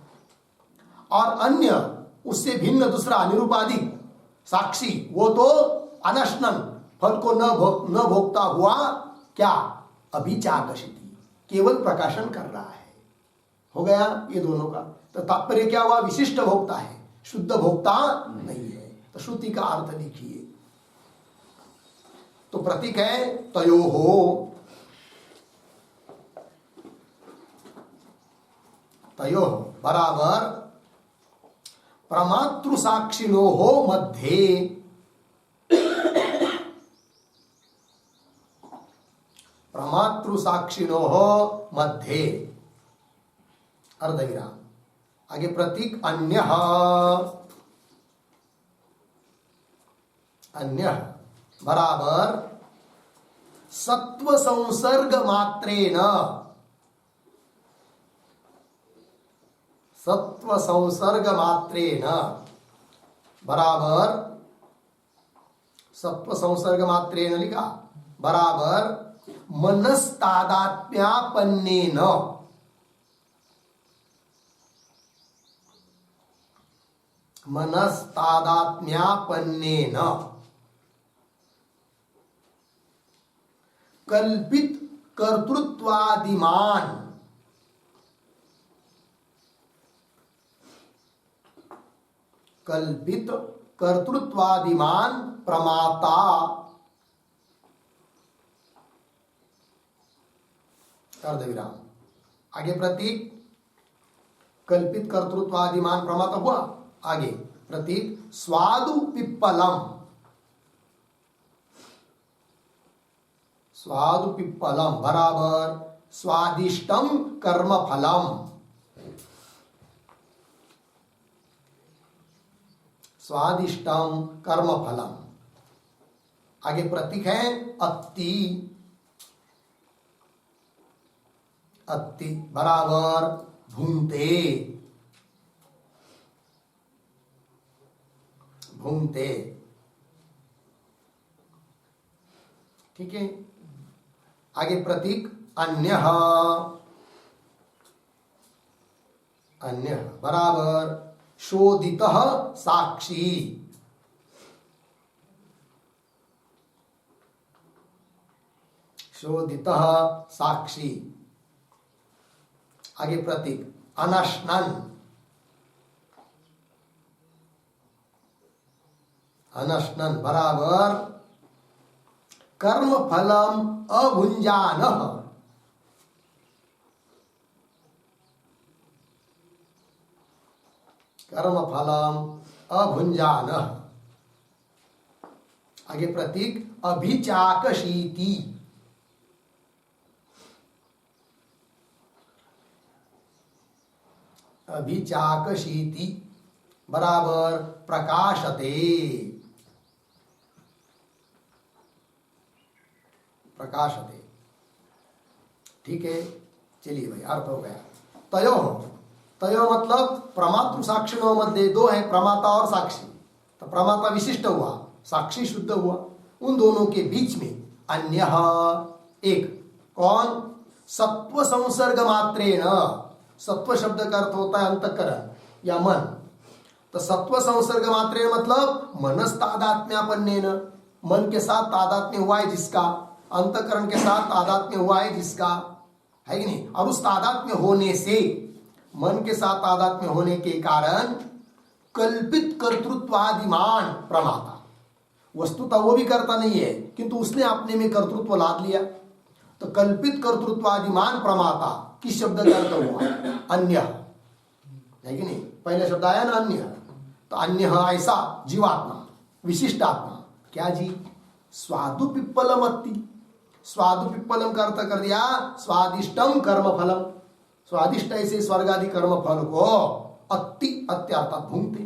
और अन्य उससे भिन्न दूसरा निरुपाधिक साक्षी, वो तो अनश्नन, फल को न भोगता हुआ क्या? अभिचाकशीति, केवल प्रकाशन कर रहा है। हो गया ये दोनों का। तो तात्पर्य क्या हुआ? विशिष्ट भोक्ता है, शुद्ध भोक्ता नहीं है। तो श्रुति का अर्थ लिखिए। तो प्रतीक है तयोः, तयोः बराबर प्रमातृ साक्षिणोः मध्ये, प्रमातृ साक्षिणोः मध्ये अर्धविराम। आगे प्रतीक अन्यः, अन्यः बराबर सत्व संसर्ग मात्रेण, सत्व संसर्ग मात्रेण बराबर, सत्व संसर्ग मात्रेण लिखा, बराबर मनस्तादात्म्यापन्नेन, मनस्तादात्म्यापन्नेन कल्पित कर्तृत्वादिमान, कल्पित कर्तृत्वादिमान प्रमाता, अर्धविराम, आगे प्रतीक कल्पित कर्तृत्वादिमान प्रमाता हुआ, आगे प्रतीक स्वादु पिप्पलम, स्वादु पिप्पलम बराबर स्वादिष्टम कर्म फलम, स्वादिष्टम कर्म फलम, आगे प्रतीक है अत्ति, अत्ति बराबर भूंगते, भूंगते, ठीक है। आगे प्रतीक अन्यः, अन्यः बराबर शोधितः साक्षी, शोधितः साक्षी, आगे प्रतीक अनश्नन, अनश्नन बराबर कर्म फलम अभुंजानः, कर्म फलम अभुंजानः, आगे प्रतीक अभिचाकशीति, अभिचाकशीति बराबर प्रकाशते, प्रकाशते, ठीक है। चलिए भाई अर्थ हो गया। तयो, तयो मतलब प्रमातृ साक्षिणों मध्य दो है, प्रमाता और साक्षी, तो प्रमाता विशिष्ट हुआ, साक्षी शुद्ध हुआ, उन दोनों के बीच में अन्यः एक, कौन? सत्व संसर्ग मात्रेण, सत्व शब्द का अर्थ होता है अंतःकरण या मन, तो सत्व संसर्ग मात्रेण मतलब मनस्तादात्म्यापन्नेन, मन के साथ तादात्म्य हुआ है जिसका, अंतःकरण के साथ तादात्म्य हुआ है जिसका, है कि नहीं, और उस तादात्म्य होने से, मन के साथ तादात्म्य होने के कारण कल्पित कर्तृत्वादिमान प्रमाता, वस्तुतः वो भी करता नहीं है किंतु उसने अपने में कर्तृत्व लाद लिया, तो कल्पित कर्तृत्वादिमान प्रमाता किस शब्द का अर्थ हुआ? अन्य, है कि नहीं, पहले शब्द आया ना अन्य, तो अन्य ऐसा जीवात्मा, विशिष्ट आत्मा, क्या जी? स्वादु पिप्पलम अत्ति, स्वादु पिप्पलम का अर्थ कर दिया स्वादिष्टम कर्म फलम, स्वादिष्ट ऐसे स्वर्ग आदि कर्म फल को अत्ति, अत्य अर्थात भूंगते,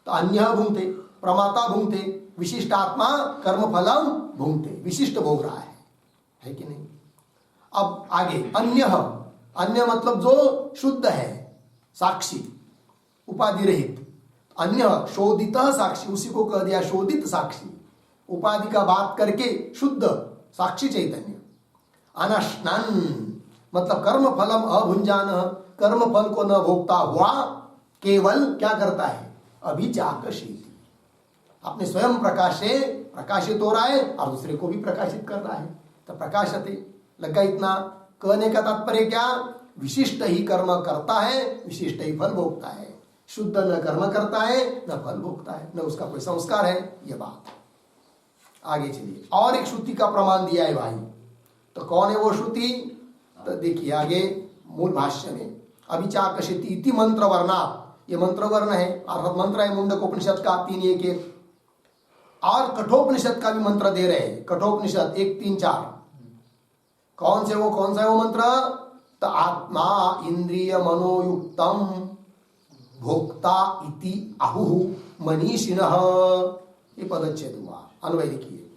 तो अन्य भूंगते, प्रमाता भूंगते, विशिष्ट आत्मा कर्म फलम भूंगते, विशिष्ट भोग रहा है कि नहीं। अब आगे अन्य, अन्य मतलब जो शुद्ध है, साक्षी, उपाधि रहित, अन्य शोधित साक्षी, उसी को कह दिया शोधित साक्षी, उपाधि का बात करके शुद्ध साक्षी चैतन्य। अनश्नन मतलब कर्म फलम अभुंजान, कर्म फल को न भोगता हुआ केवल क्या करता है? अभिचाकशीति, अपने स्वयं प्रकाश से प्रकाशित हो रहा है और दूसरे को भी प्रकाशित कर रहा है, तो प्रकाशते लगा। इतना कहने का तात्पर्य क्या? विशिष्ट ही कर्म करता है, विशिष्ट ही फल भोगता है, शुद्ध न कर्म करता है न फल भोगता है, न उसका कोई संस्कार है, यह बात। आगे चलिए, और एक श्रुति का प्रमाण दिया है भाई, तो कौन है वो श्रुति? तो देखिए आगे मूल भाष्य में, अभिचाकशीति इति मंत्र वर्णा, ये मंत्र वर्ण है, अर्थात मंत्र है मुंडकोपनिषद का 3:1-1, और कठोपनिषद का भी मंत्र दे रहे हैं, कठोपनिषद 1:3-4। कौन से वो, कौन सा है वो मंत्र? तो आत्मा इंद्रिय मनोयुक्तम भोक्ता इति आहुः मनीषिणः, ये पदच्छेद हुआ, अन्वय देखिए,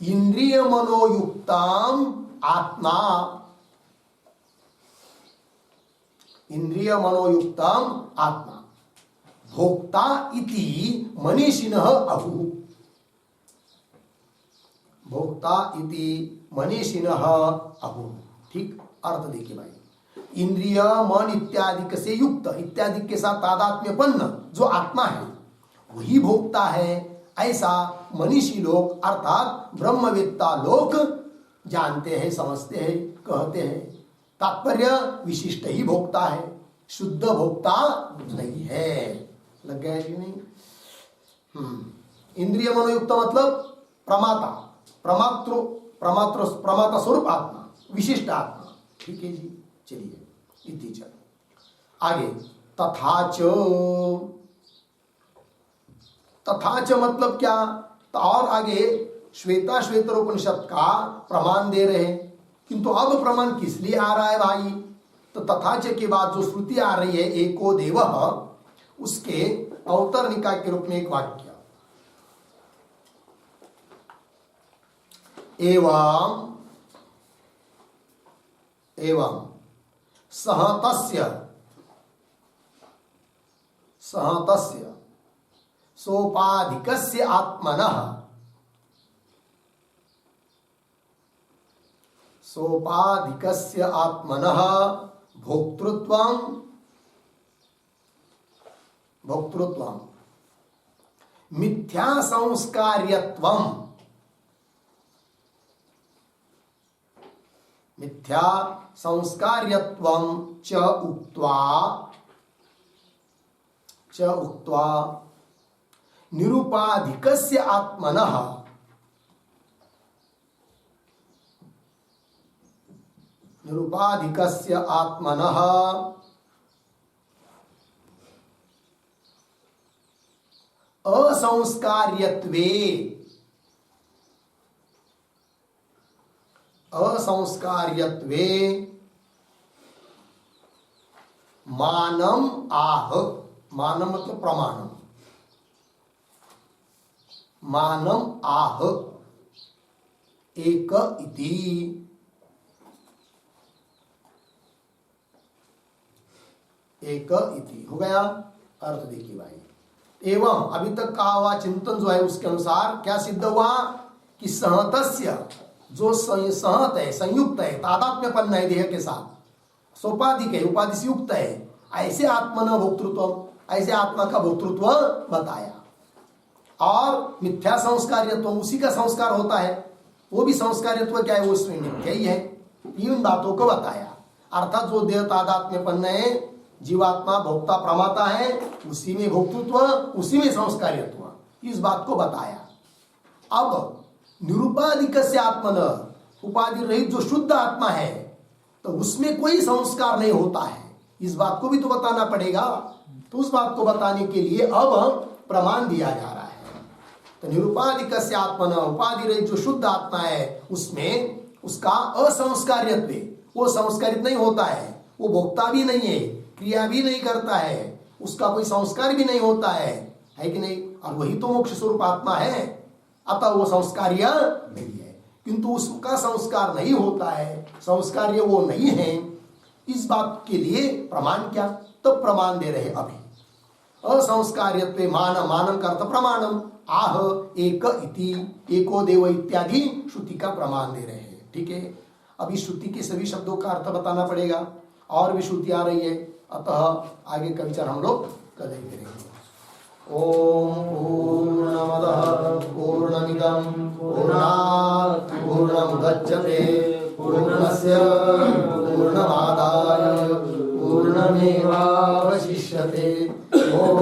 इंद्रिय मनोयुक्तम आत्मा, इंद्रिय मनोयुक्तम आत्मा भोक्ता इति मनीषिणः आहुः, भोक्ता इति मनीषिणः आहुः। ठीक, अर्थ देखिए भाई, इंद्रिय मन इत्यादि से युक्त, इत्यादि के साथ तादात्म्यपन्न जो आत्मा है वही भोक्ता है, ऐसा मनीषी लोग अर्थात ब्रह्मवेत्ता लोग जानते हैं, समझते हैं, कहते हैं। तात्पर्य विशिष्ट ही भोक्ता है, शुद्ध भोक्ता नहीं है, लग गया है कि नहीं? इंद्रिय मनोयुक्त मतलब प्रमाता, प्रमाता स्वरूप आत्मा, विशिष्ट आत्मा। ठीक है जी, चलिए इति च। आगे तथा च मतलब क्या? तो और आगे श्वेता उपनिषद का प्रमाण दे रहे हैं, किंतु अब प्रमाण किस लिए आ रहा है भाई? तो तथा च के बाद जो श्रुति आ रही है एको देवः, उसके अवतर निकाय के रूप में एक वाक्य, एवं सहतस्य सोपाधिकस्य आत्मनः भोक्तृत्वं मिथ्या संस्कार्यत्वं च उक्त्वा निरुपाधिकस्य आत्मनः असंस्कार्यत्वे मानम आह, मानम मतलब प्रमाणम, मानम आह एक इति, हो गया। अर्थ देखिए भाई, एवं अभी तक कहा हुआ चिंतन जो है उसके अनुसार क्या सिद्ध हुआ कि सहतस्य, जो सहत है, संयुक्त है, तादात्म्यपन्न है देह के साथ, सोपाधिक है, उपाधि से युक्त है, ऐसे आत्मा न भोक्तृत्व, ऐसे आत्मा का भोक्तृत्व बताया। और मिथ्या संस्कार्यत्व, उसी का संस्कार होता है, वो भी संस्कार्यत्व क्या है, वो उसमें मिथ्या ही है। तीन बातों को बताया, अर्थात जो देह तादात्म्यपन्न है, जीवात्मा भोक्ता प्रमाता है, उसी में भोक्तृत्व, उसी में संस्कार्यत्व, इस बात को बताया। अब निरुपाधिकस्य आत्मनः, उपाधि रहित जो शुद्ध आत्मा है, तो उसमें कोई संस्कार नहीं होता है, इस बात को भी तो बताना पड़ेगा। तो उस बात को बताने के लिए अब प्रमाण दिया जा रहा है। तो निरुपाधिकस्य आत्मनः, उपाधि रहित जो शुद्ध आत्मा है, उसमें उसका असंस्कार्यत्व, वो संस्कारित नहीं होता है, वो भोक्ता भी नहीं है, क्रिया भी नहीं करता है, उसका कोई संस्कार भी नहीं होता है कि नहीं? और वही तो मोक्ष स्वरूप आत्मा है, अतः वो संस्कार्य नहीं है। किंतु उसका संस्कार नहीं होता है, संस्कार्य वो नहीं है, इस बात के लिए प्रमाण क्या? तो प्रमाण दे रहे अभी। असंस्कार्यत्वे मानम का अर्थ प्रमाणम, आह एक इति, एको देव इत्यादि श्रुति का प्रमाण दे रहे हैं। ठीक है, अभी श्रुति के सभी शब्दों का अर्थ बताना पड़ेगा, और भी श्रुति आ रही है, अतः आगे का विचार हम लोग करेंगे। ओम पूर्णमदः पूर्णमिदं पूर्णात् पूर्णमुदच्यते पूर्णस्य पूर्णमादाय पूर्णमेवावशिष्यते। ओम